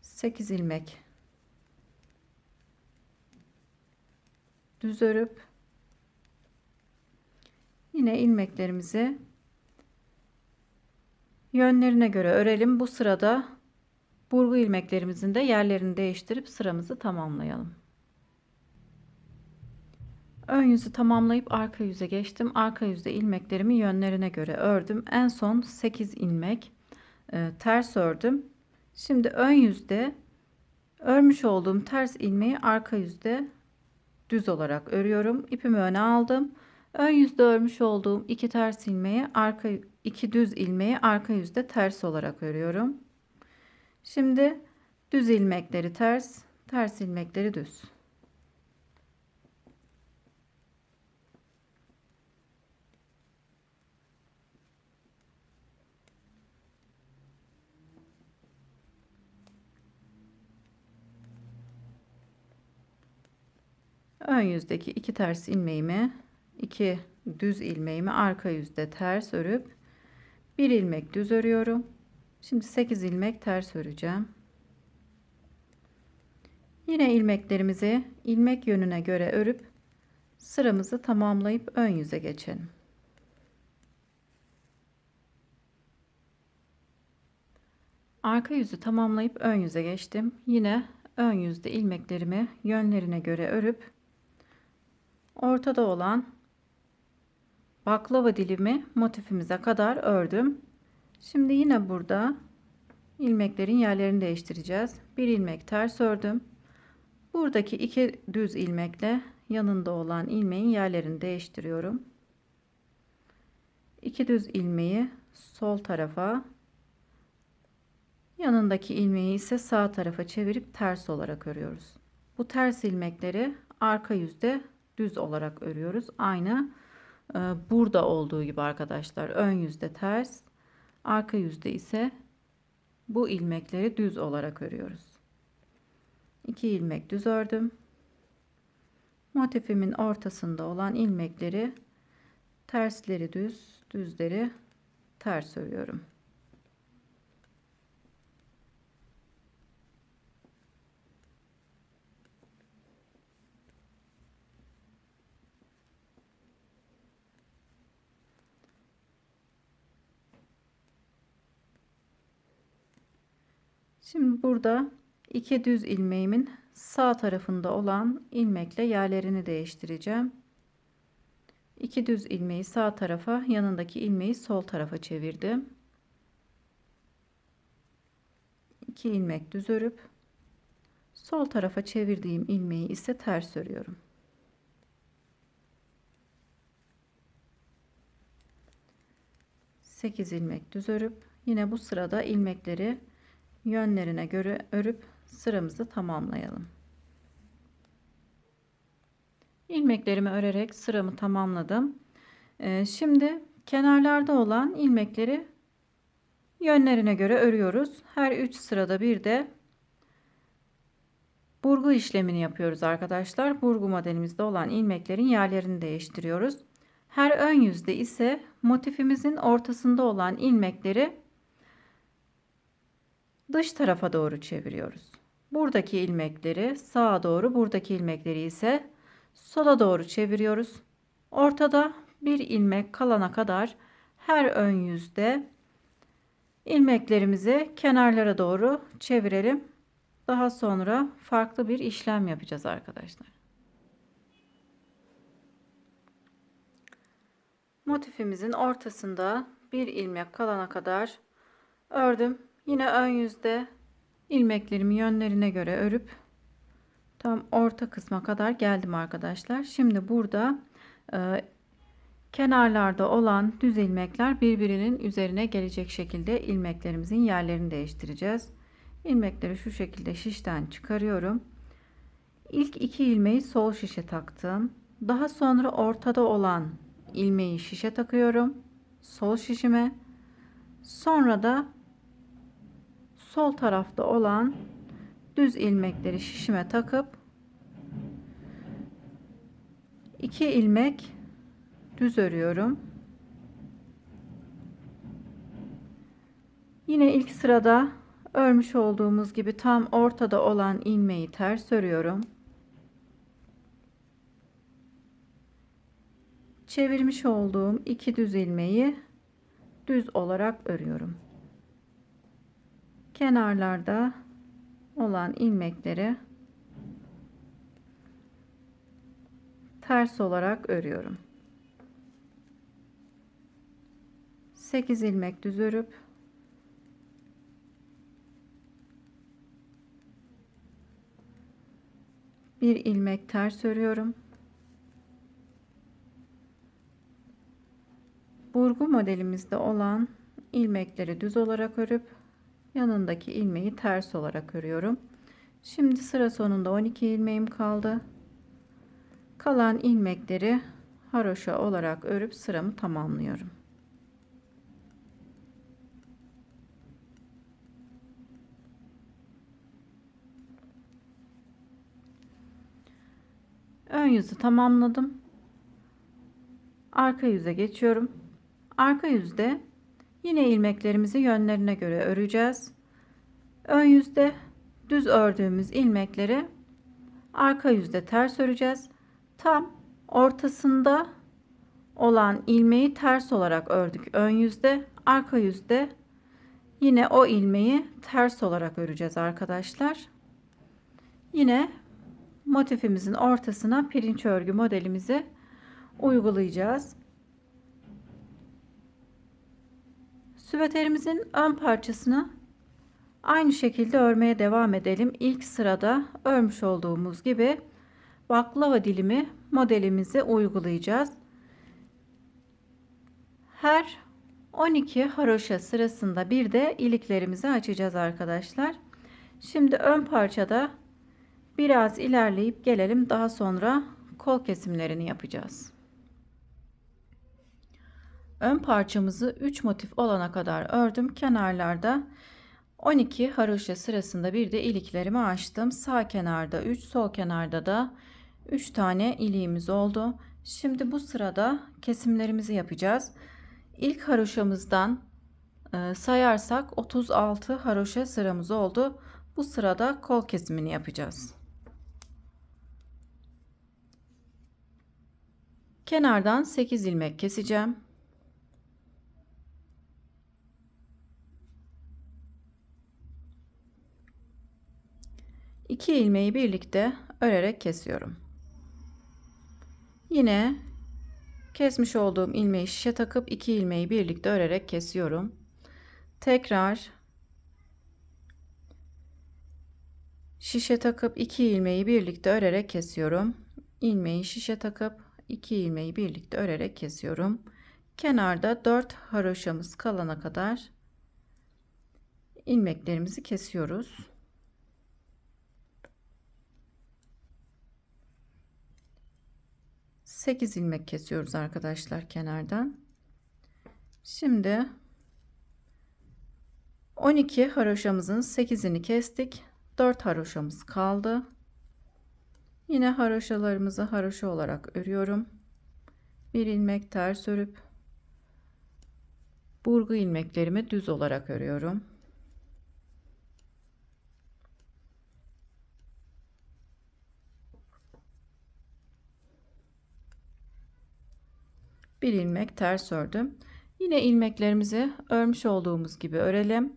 8 ilmek düz örüp yine ilmeklerimizi yönlerine göre örelim. Bu sırada burgu ilmeklerimizin de yerlerini değiştirip sıramızı tamamlayalım. Ön yüzü tamamlayıp arka yüze geçtim. Arka yüzde ilmeklerimi yönlerine göre ördüm. En son 8 ilmek ters ördüm. Şimdi ön yüzde örmüş olduğum ters ilmeği arka yüzde düz olarak örüyorum. İpimi öne aldım. Ön yüzde örmüş olduğum 2 ters ilmeği iki düz ilmeği arka yüzde ters olarak örüyorum. Şimdi düz ilmekleri ters, ters ilmekleri düz. Ön yüzdeki 2 ters ilmeğimi, 2 düz ilmeğimi arka yüzde ters örüp bir ilmek düz örüyorum. Şimdi 8 ilmek ters öreceğim. Yine ilmeklerimizi ilmek yönüne göre örüp sıramızı tamamlayıp ön yüze geçelim. Arka yüzü tamamlayıp ön yüze geçtim. Yine ön yüzde ilmeklerimi yönlerine göre örüp ortada olan baklava dilimi motifimize kadar ördüm. Şimdi yine burada ilmeklerin yerlerini değiştireceğiz. Bir ilmek ters ördüm. Buradaki iki düz ilmekle yanında olan ilmeğin yerlerini değiştiriyorum. İki düz ilmeği sol tarafa, yanındaki ilmeği ise sağ tarafa çevirip ters olarak örüyoruz. Bu ters ilmekleri arka yüzde düz olarak örüyoruz. Aynı burada olduğu gibi arkadaşlar. Ön yüzde ters, arka yüzde ise bu ilmekleri düz olarak örüyoruz. 2 ilmek düz ördüm. Motifimin ortasında olan ilmekleri tersleri düz, düzleri ters örüyorum. Şimdi burada iki düz ilmeğimin sağ tarafında olan ilmekle yerlerini değiştireceğim. İki düz ilmeği sağ tarafa, yanındaki ilmeği sol tarafa çevirdim. 2 ilmek düz örüp sol tarafa çevirdiğim ilmeği ise ters örüyorum. Sekiz ilmek düz örüp yine bu sırada ilmekleri yönlerine göre örüp sıramızı tamamlayalım. İlmeklerimi örerek sıramı tamamladım. Şimdi kenarlarda olan ilmekleri yönlerine göre örüyoruz. Her 3 sırada bir de burgu işlemini yapıyoruz arkadaşlar. Burgu modelimizde olan ilmeklerin yerlerini değiştiriyoruz. Her ön yüzde ise motifimizin ortasında olan ilmekleri dış tarafa doğru çeviriyoruz. Buradaki ilmekleri sağa doğru, buradaki ilmekleri ise sola doğru çeviriyoruz. Ortada bir ilmek kalana kadar her ön yüzde ilmeklerimizi kenarlara doğru çevirelim. Daha sonra farklı bir işlem yapacağız arkadaşlar. Motifimizin ortasında bir ilmek kalana kadar ördüm. Yine ön yüzde ilmeklerimi yönlerine göre örüp tam orta kısma kadar geldim arkadaşlar. Şimdi burada kenarlarda olan düz ilmekler birbirinin üzerine gelecek şekilde ilmeklerimizin yerlerini değiştireceğiz. İlmekleri şu şekilde şişten çıkarıyorum. İlk iki ilmeği sol şişe taktım. Daha sonra ortada olan ilmeği şişe takıyorum. Sol şişime. Sonra da sol tarafta olan düz ilmekleri şişime takıp 2 ilmek düz örüyorum. Yine ilk sırada örmüş olduğumuz gibi tam ortada olan ilmeği ters örüyorum. Çevirmiş olduğum 2 düz ilmeği düz olarak örüyorum. Kenarlarda olan ilmekleri ters olarak örüyorum. 8 ilmek düz örüp bir ilmek ters örüyorum. Burgu modelimizde olan ilmekleri düz olarak örüp yanındaki ilmeği ters olarak örüyorum. Şimdi sıra sonunda 12 ilmeğim kaldı. Kalan ilmekleri haroşa olarak örüp sıramı tamamlıyorum. Ön yüzü tamamladım. Arka yüze geçiyorum. Arka yüzde yine ilmeklerimizi yönlerine göre öreceğiz. Ön yüzde düz ördüğümüz ilmekleri arka yüzde ters öreceğiz. Tam ortasında olan ilmeği ters olarak ördük ön yüzde. Arka yüzde yine o ilmeği ters olarak öreceğiz arkadaşlar. Yine motifimizin ortasına pirinç örgü modelimizi uygulayacağız. Süveterimizin ön parçasını aynı şekilde örmeye devam edelim. İlk sırada örmüş olduğumuz gibi baklava dilimi modelimizi uygulayacağız. Her 12 haroşa sırasında bir de iliklerimizi açacağız arkadaşlar. Şimdi ön parçada biraz ilerleyip gelelim. Daha sonra kol kesimlerini yapacağız. Ön parçamızı 3 motif olana kadar ördüm. Kenarlarda 12 haroşa sırasında bir de iliklerimi açtım. Sağ kenarda 3, sol kenarda da 3 tane iliğimiz oldu. Şimdi bu sırada kesimlerimizi yapacağız. İlk haroşamızdan sayarsak 36 haroşa sıramız oldu. Bu sırada kol kesimini yapacağız. Kenardan 8 ilmek keseceğim. İki ilmeği birlikte örerek kesiyorum. Yine kesmiş olduğum ilmeği şişe takıp 2 ilmeği birlikte örerek kesiyorum. Tekrar şişe takıp 2 ilmeği birlikte örerek kesiyorum. İlmeği şişe takıp 2 ilmeği birlikte örerek kesiyorum. Kenarda 4 haroşamız kalana kadar ilmeklerimizi kesiyoruz. Sekiz ilmek kesiyoruz arkadaşlar kenardan. Şimdi 12 haroşamızın 8'ini kestik. 4 haroşamız kaldı. Yine haroşalarımızı haroşa olarak örüyorum. Bir ilmek ters örüp burgu ilmeklerimi düz olarak örüyorum. Bir ilmek ters ördüm. Yine ilmeklerimizi örmüş olduğumuz gibi örelim.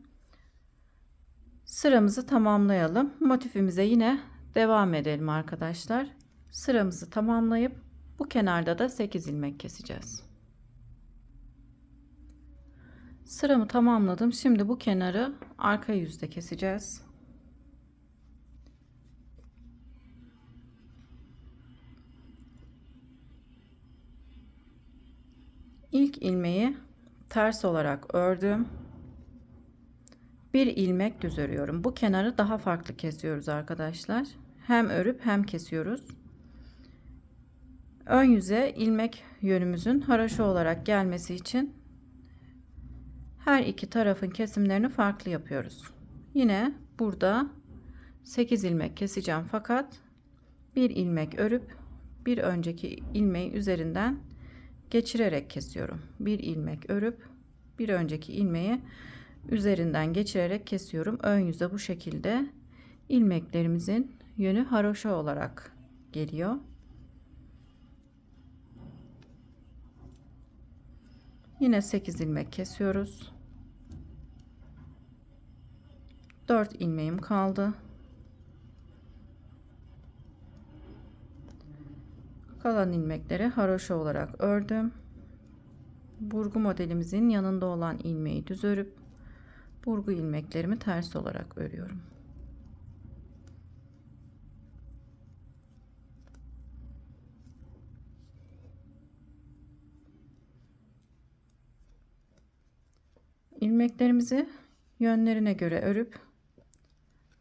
Sıramızı tamamlayalım. Motifimize yine devam edelim arkadaşlar. Sıramızı tamamlayıp bu kenarda da 8 ilmek keseceğiz. Sıramı tamamladım. Şimdi bu kenarı arka yüzde keseceğiz. İlk ilmeği ters olarak ördüm. Bir ilmek düz örüyorum. Bu kenarı daha farklı kesiyoruz arkadaşlar. Hem örüp hem kesiyoruz. Ön yüze ilmek yönümüzün haroşa olarak gelmesi için her iki tarafın kesimlerini farklı yapıyoruz. Yine burada 8 ilmek keseceğim fakat bir ilmek örüp bir önceki ilmeği üzerinden geçirerek kesiyorum. Bir ilmek örüp bir önceki ilmeği üzerinden geçirerek kesiyorum. Ön yüze bu şekilde ilmeklerimizin yönü haroşa olarak geliyor. Yine 8 ilmek kesiyoruz. 4 ilmeğim kaldı. Kalan ilmekleri haroşa olarak ördüm. Burgu modelimizin yanında olan ilmeği düz örüp burgu ilmeklerimi ters olarak örüyorum. ilmeklerimizi yönlerine göre örüp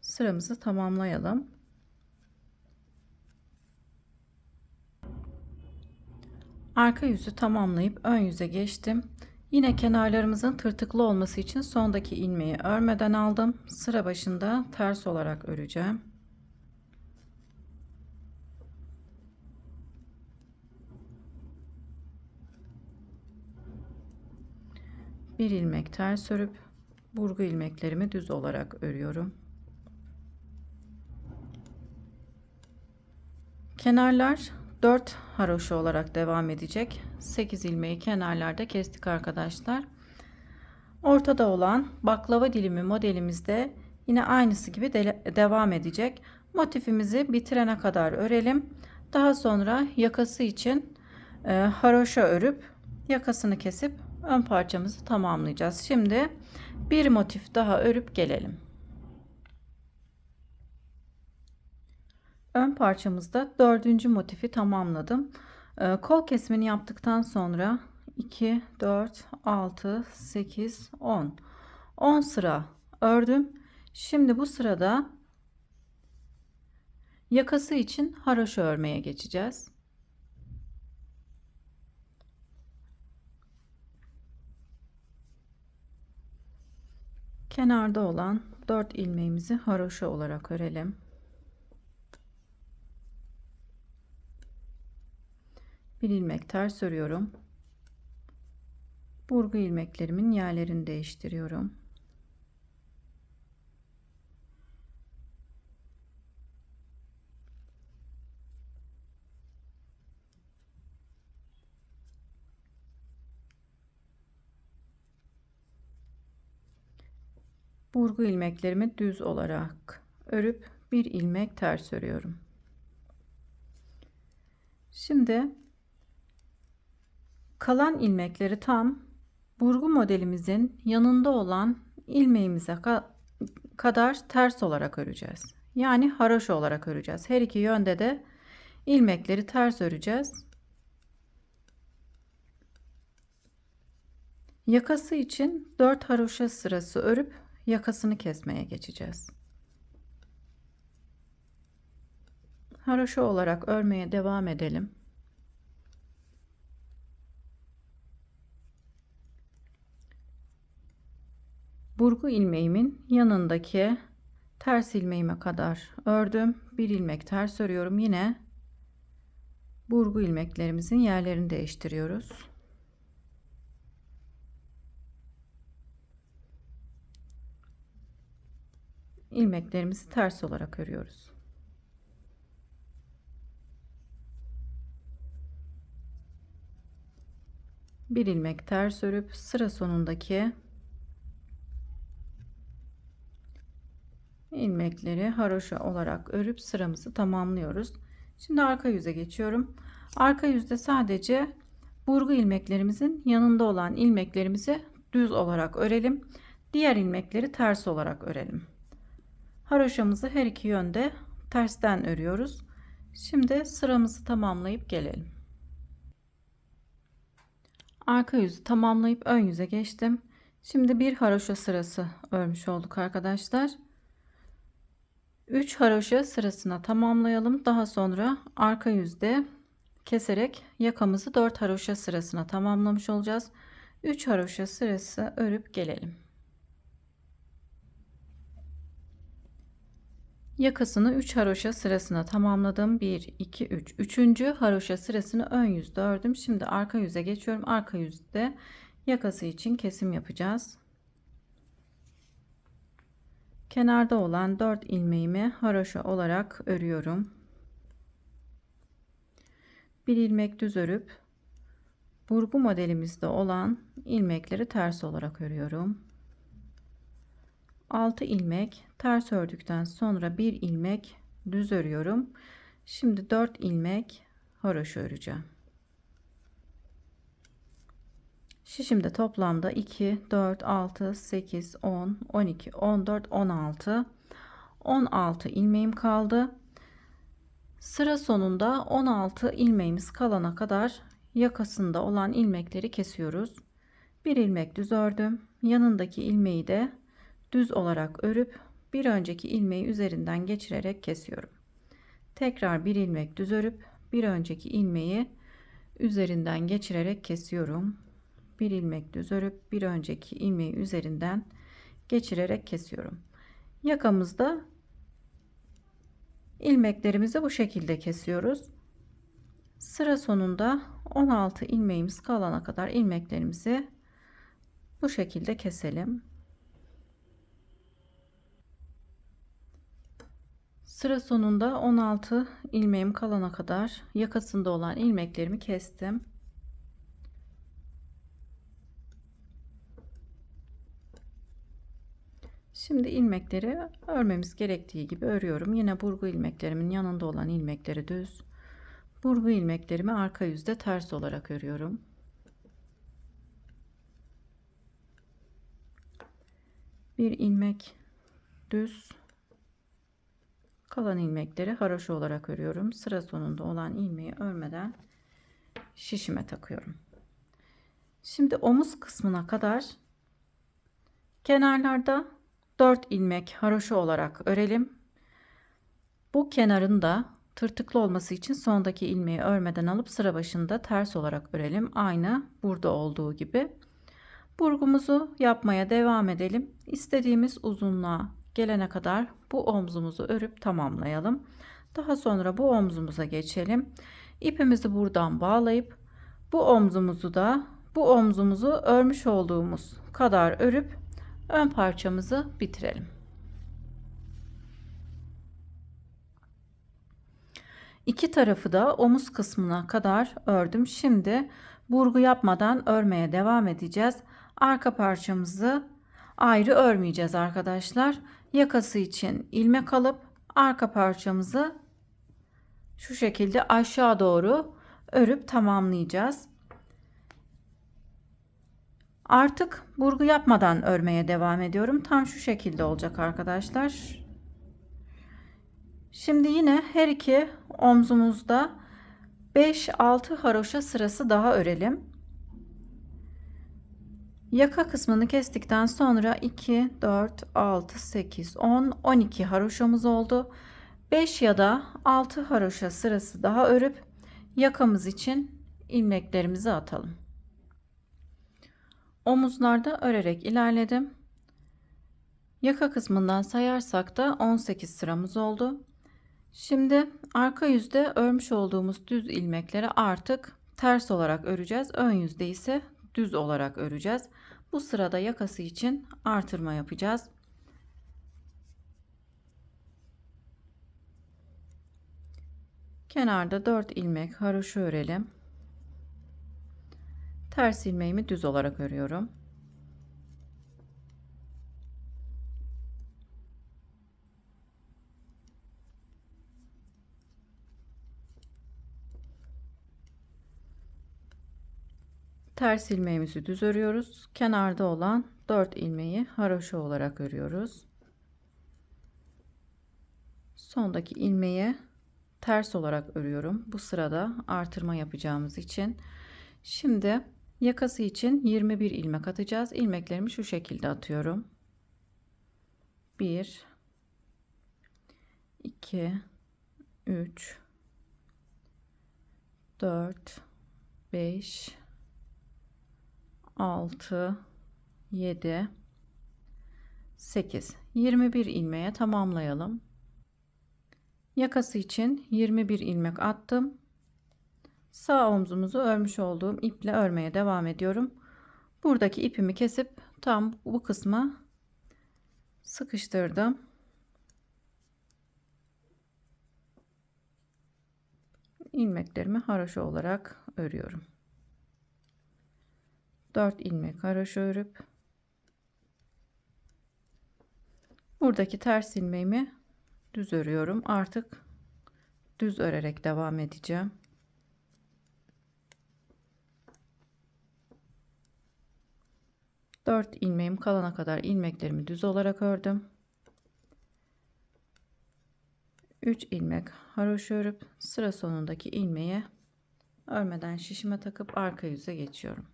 sıramızı tamamlayalım. Arka yüzü tamamlayıp ön yüze geçtim. Yine kenarlarımızın tırtıklı olması için sondaki ilmeği örmeden aldım. Sıra başında ters olarak öreceğim. Bir ilmek ters örüp burgu ilmeklerimi düz olarak örüyorum. Kenarlar 4 haroşa olarak devam edecek. 8 ilmeği kenarlarda kestik arkadaşlar. Ortada olan baklava dilimi modelimizde yine aynısı gibi devam edecek. Motifimizi bitirene kadar örelim. Daha sonra yakası için haroşa örüp yakasını kesip ön parçamızı tamamlayacağız. Şimdi bir motif daha örüp gelelim. Ön parçamızda dördüncü motifi tamamladım. Kol kesimini yaptıktan sonra 2, 4, 6, 8, 10. 10 sıra ördüm. Şimdi bu sırada yakası için haroşa örmeye geçeceğiz. Kenarda olan 4 ilmeğimizi haroşa olarak örelim. Bir ilmek ters örüyorum. Burgu ilmeklerimin yerlerini değiştiriyorum. Burgu ilmeklerimi düz olarak örüp bir ilmek ters örüyorum. Şimdi kalan ilmekleri tam burgu modelimizin yanında olan ilmeğimize kadar ters olarak öreceğiz. Yani haroşa olarak öreceğiz. Her iki yönde de ilmekleri ters öreceğiz. Yakası için 4 haroşa sırası örüp yakasını kesmeye geçeceğiz. Haroşa olarak örmeye devam edelim. Burgu ilmeğimin yanındaki ters ilmeğime kadar ördüm. Bir ilmek ters örüyorum. Yine burgu ilmeklerimizin yerlerini değiştiriyoruz. İlmeklerimizi ters olarak örüyoruz. Bir ilmek ters örüp sıra sonundaki ilmekleri haroşa olarak örüp sıramızı tamamlıyoruz. Şimdi arka yüze geçiyorum. Arka yüzde sadece burgu ilmeklerimizin yanında olan ilmeklerimizi düz olarak örelim. Diğer ilmekleri ters olarak örelim. Haroşamızı her iki yönde tersten örüyoruz. Şimdi sıramızı tamamlayıp gelelim. Arka yüzü tamamlayıp ön yüze geçtim. Şimdi bir haroşa sırası örmüş olduk arkadaşlar. 3 haroşa sırasına tamamlayalım. Daha sonra arka yüzde keserek yakamızı 4 haroşa sırasına tamamlamış olacağız. 3 haroşa sırası örüp gelelim. Yakasını 3 haroşa sırasına tamamladım. 1 2 3. 3. haroşa sırasını ön yüzde ördüm. Şimdi arka yüze geçiyorum. Arka yüzde yakası için kesim yapacağız. Kenarda olan 4 ilmeğimi haroşa olarak örüyorum. Bir ilmek düz örüp burgu modelimizde olan ilmekleri ters olarak örüyorum. 6 ilmek ters ördükten sonra bir ilmek düz örüyorum. Şimdi 4 ilmek haroşa öreceğim. Şişimde toplamda 2 4 6 8 10 12 14 16 16 ilmeğim kaldı. Sıra sonunda 16 ilmeğimiz kalana kadar yakasında olan ilmekleri kesiyoruz. Bir ilmek düz ördüm. Yanındaki ilmeği de düz olarak örüp bir önceki ilmeği üzerinden geçirerek kesiyorum. Tekrar bir ilmek düz örüp bir önceki ilmeği üzerinden geçirerek kesiyorum. Bir ilmek düz örüp bir önceki ilmeği üzerinden geçirerek kesiyorum. Yakamızda ilmeklerimizi bu şekilde kesiyoruz. Sıra sonunda 16 ilmeğimiz kalana kadar ilmeklerimizi bu şekilde keselim. Sıra sonunda 16 ilmeğim kalana kadar yakasında olan ilmeklerimi kestim. Şimdi ilmekleri örmemiz gerektiği gibi örüyorum. Yine burgu ilmeklerimin yanında olan ilmekleri düz, burgu ilmeklerimi arka yüzde ters olarak örüyorum. Bir ilmek düz, kalan ilmekleri haroşa olarak örüyorum. Sıra sonunda olan ilmeği örmeden şişime takıyorum. Şimdi omuz kısmına kadar kenarlarda 4 ilmek haroşa olarak örelim. Bu kenarın da tırtıklı olması için sondaki ilmeği örmeden alıp sıra başında ters olarak örelim. Aynı burada olduğu gibi. Burgumuzu yapmaya devam edelim. İstediğimiz uzunluğa gelene kadar bu omzumuzu örüp tamamlayalım. Daha sonra bu omzumuza geçelim. İpimizi buradan bağlayıp bu omzumuzu da bu omzumuzu örmüş olduğumuz kadar örüp ön parçamızı bitirelim. İki tarafı da omuz kısmına kadar ördüm. Şimdi burgu yapmadan örmeye devam edeceğiz. Arka parçamızı ayrı örmeyeceğiz arkadaşlar. Yakası için ilmek alıp arka parçamızı şu şekilde aşağı doğru örüp tamamlayacağız. Artık burgu yapmadan örmeye devam ediyorum. Tam şu şekilde olacak arkadaşlar. Şimdi yine her iki omzumuzda 5-6 haroşa sırası daha örelim. Yaka kısmını kestikten sonra 2, 4, 6, 8, 10, 12 haroşamız oldu. 5 ya da 6 haroşa sırası daha örüp yakamız için ilmeklerimizi atalım. Omuzlarda örerek ilerledim. Yaka kısmından sayarsak da 18 sıramız oldu. Şimdi arka yüzde örmüş olduğumuz düz ilmekleri artık ters olarak öreceğiz. Ön yüzde ise düz olarak öreceğiz. Bu sırada yakası için artırma yapacağız. Kenarda 4 ilmek haroşa örelim. Ters ilmeğimi düz olarak örüyorum. Ters ilmeğimizi düz örüyoruz. Kenarda olan 4 ilmeği haroşa olarak örüyoruz. Sondaki ilmeği ters olarak örüyorum. Bu sırada artırma yapacağımız için. Şimdi yakası için 21 ilmek atacağız. İlmeklerimi şu şekilde atıyorum. 1 2 3 4 5 6 7 8 21 ilmeğe tamamlayalım. Yakası için 21 ilmek attım. Sağ omzumuzu örmüş olduğum iple örmeye devam ediyorum. Buradaki ipimi kesip tam bu kısma sıkıştırdım. İlmeklerimi haroşa olarak örüyorum. 4 ilmek haroşa örüp buradaki ters ilmeğimi düz örüyorum. Artık düz örerek devam edeceğim. Dört ilmeğim kalana kadar ilmeklerimi düz olarak ördüm. 3 ilmek haroşa örüp sıra sonundaki ilmeği örmeden şişime takıp arka yüze geçiyorum.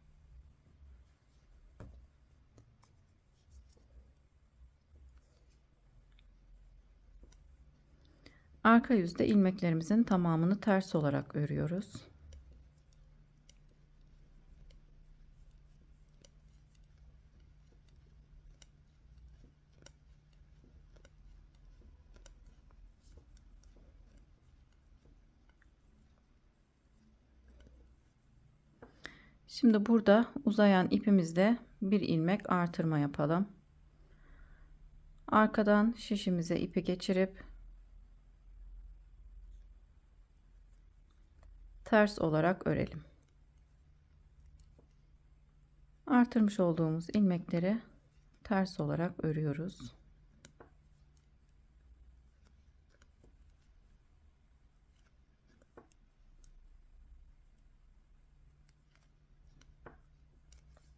Arka yüzde ilmeklerimizin tamamını ters olarak örüyoruz. Şimdi burada uzayan ipimizde bir ilmek artırma yapalım. Arkadan şişimize ipi geçirip ters olarak örelim. Artırmış olduğumuz ilmekleri ters olarak örüyoruz.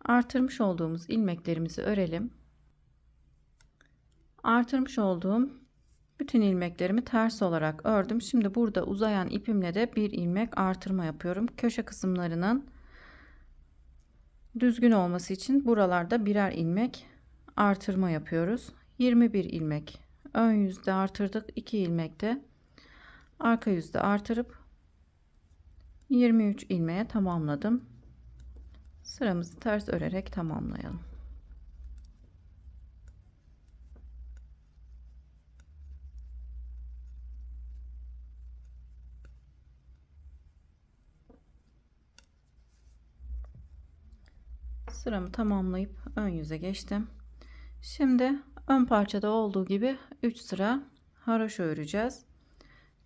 Artırmış olduğumuz ilmeklerimizi örelim. Artırmış olduğum bütün ilmeklerimi ters olarak ördüm. Şimdi burada uzayan ipimle de bir ilmek artırma yapıyorum. Köşe kısımlarının düzgün olması için buralarda birer ilmek artırma yapıyoruz. 21 ilmek ön yüzde artırdık. 2 ilmek de arka yüzde artırıp 23 ilmeğe tamamladım. Sıramızı ters örerek tamamlayalım. Sıramı tamamlayıp ön yüze geçtim. Şimdi ön parçada olduğu gibi 3 sıra haroşa öreceğiz.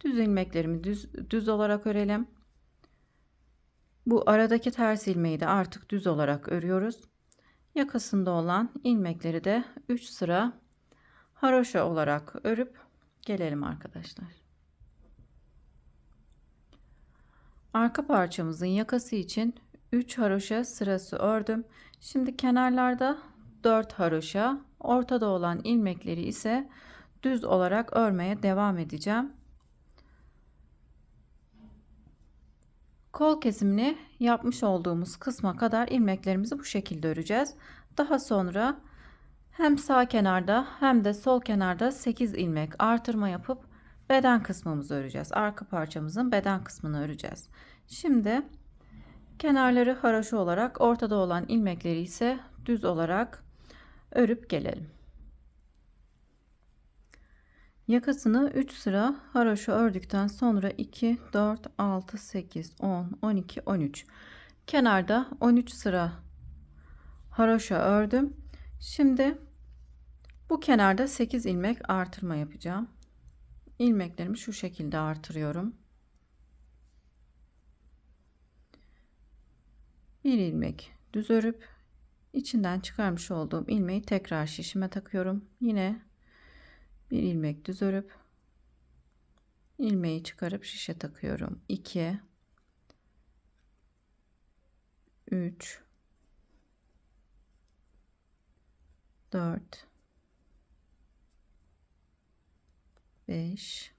Düz ilmeklerimi düz olarak örelim. Bu aradaki ters ilmeği de artık düz olarak örüyoruz. Yakasında olan ilmekleri de 3 sıra haroşa olarak örüp gelelim arkadaşlar. Arka parçamızın yakası için 3 haroşa sırası ördüm. Şimdi kenarlarda 4 haroşa, ortada olan ilmekleri ise düz olarak örmeye devam edeceğim. Kol kesimini yapmış olduğumuz kısma kadar ilmeklerimizi bu şekilde öreceğiz. Daha sonra hem sağ kenarda hem de sol kenarda 8 ilmek artırma yapıp beden kısmımızı öreceğiz. Arka parçamızın beden kısmını öreceğiz. Şimdi kenarları haroşa olarak, ortada olan ilmekleri ise düz olarak örüp gelelim. Yakasını 3 sıra haroşa ördükten sonra 2, 4, 6, 8, 10, 12, 13. Kenarda 13 sıra haroşa ördüm. Şimdi bu kenarda 8 ilmek artırma yapacağım. İlmeklerimi şu şekilde artırıyorum. Bir ilmek düz örüp içinden çıkarmış olduğum ilmeği tekrar şişime takıyorum. Yine bir ilmek düz örüp ilmeği çıkarıp şişe takıyorum. 2, 3, 4, 5,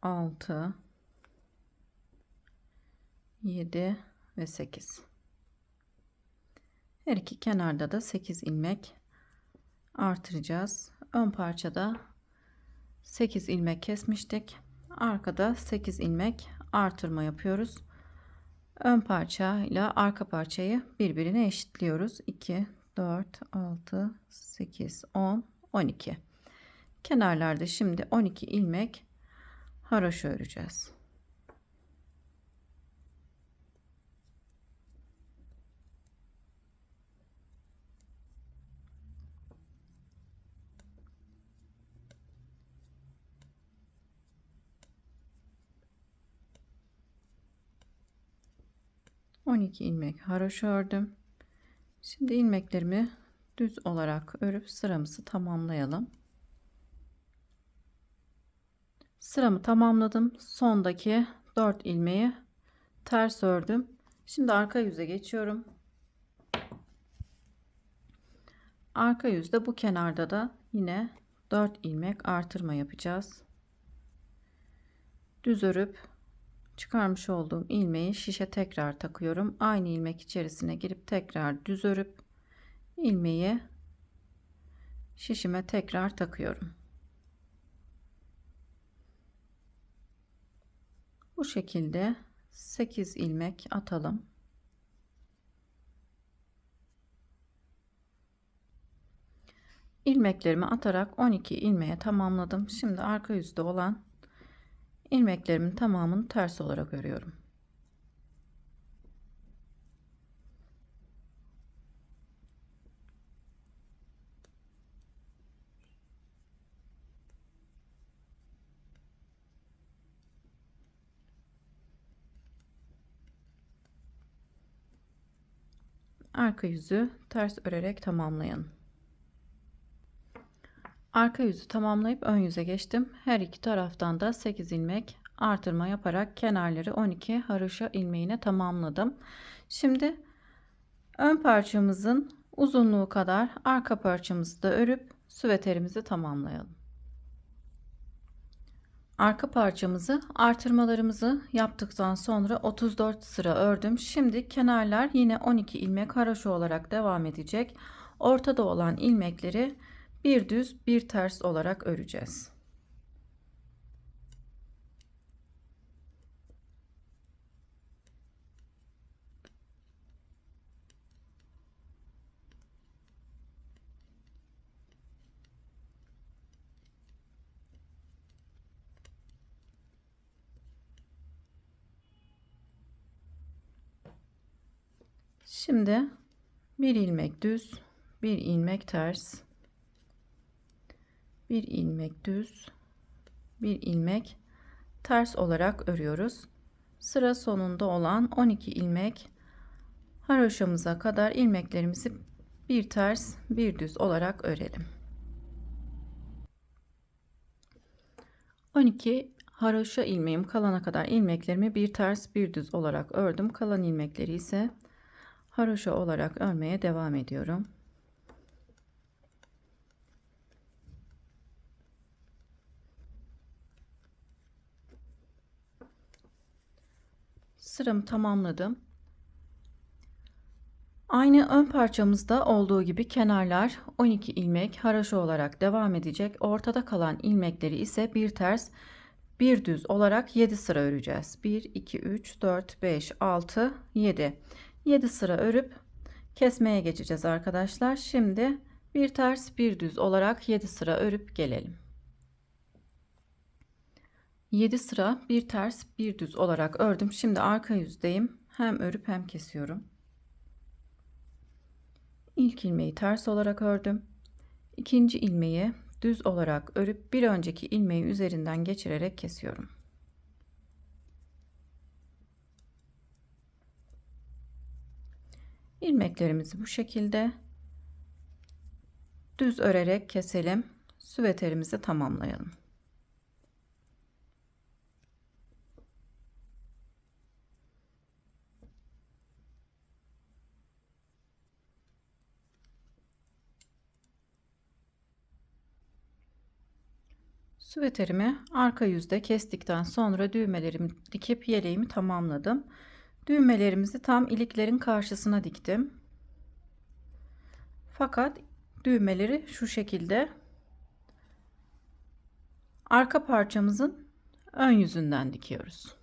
6, 7 ve 8. Her iki kenarda da 8 ilmek artıracağız. Ön parçada 8 ilmek kesmiştik. Arkada 8 ilmek artırma yapıyoruz. Ön parça ile arka parçayı birbirine eşitliyoruz. 2, 4, 6, 8, 10, 12. Kenarlarda şimdi 12 ilmek haroşa öreceğiz. 12 ilmek haroşa ördüm. Şimdi ilmeklerimi düz olarak örüp sıramızı tamamlayalım. Sıramı tamamladım. Sondaki 4 ilmeği ters ördüm. Şimdi arka yüze geçiyorum. Arka yüzde bu kenarda da yine 4 ilmek artırma yapacağız. Düz örüp çıkarmış olduğum ilmeği şişe tekrar takıyorum. Aynı ilmek içerisine girip tekrar düz örüp ilmeği şişime tekrar takıyorum. Bu şekilde 8 ilmek atalım. İlmeklerimi atarak 12 ilmeğe tamamladım. Şimdi arka yüzde olan ilmeklerimin tamamını ters olarak örüyorum. Arka yüzü ters örerek tamamlayın. Arka yüzü tamamlayıp ön yüze geçtim. Her iki taraftan da 8 ilmek artırma yaparak kenarları 12 haroşa ilmeğine tamamladım. Şimdi ön parçamızın uzunluğu kadar arka parçamızı da örüp süveterimizi tamamlayalım. Arka parçamızı artırmalarımızı yaptıktan sonra 34 sıra ördüm. Şimdi kenarlar yine 12 ilmek haroşa olarak devam edecek. Ortada olan ilmekleri bir düz bir ters olarak öreceğiz. Şimdi bir ilmek düz, bir ilmek ters, bir ilmek düz, bir ilmek ters olarak örüyoruz. Sıra sonunda olan 12 ilmek haroşamıza kadar ilmeklerimizi bir ters bir düz olarak örelim. 12 haroşa ilmeğim kalana kadar ilmeklerimi bir ters bir düz olarak ördüm. Kalan ilmekleri ise haroşa olarak örmeye devam ediyorum. Sıramı tamamladım. Aynı ön parçamızda olduğu gibi kenarlar 12 ilmek haroşa olarak devam edecek. Ortada kalan ilmekleri ise bir ters bir düz olarak 7 sıra öreceğiz. 1 2 3 4 5 6 7 7 sıra örüp kesmeye geçeceğiz arkadaşlar. Şimdi bir ters bir düz olarak 7 sıra örüp gelelim. 7 sıra bir ters bir düz olarak ördüm. Şimdi arka yüzdeyim. Hem örüp hem kesiyorum. İlk ilmeği ters olarak ördüm. İkinci ilmeği düz olarak örüp bir önceki ilmeği üzerinden geçirerek kesiyorum. İlmeklerimizi bu şekilde düz örerek keselim. Süveterimizi tamamlayalım. Süveterimi arka yüzde kestikten sonra düğmelerimi dikip yeleğimi tamamladım. Düğmelerimizi tam iliklerin karşısına diktim. Fakat düğmeleri şu şekilde arka parçamızın ön yüzünden dikiyoruz.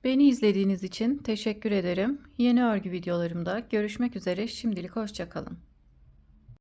Beni izlediğiniz için teşekkür ederim. Yeni örgü videolarımda görüşmek üzere. Şimdilik hoşça kalın.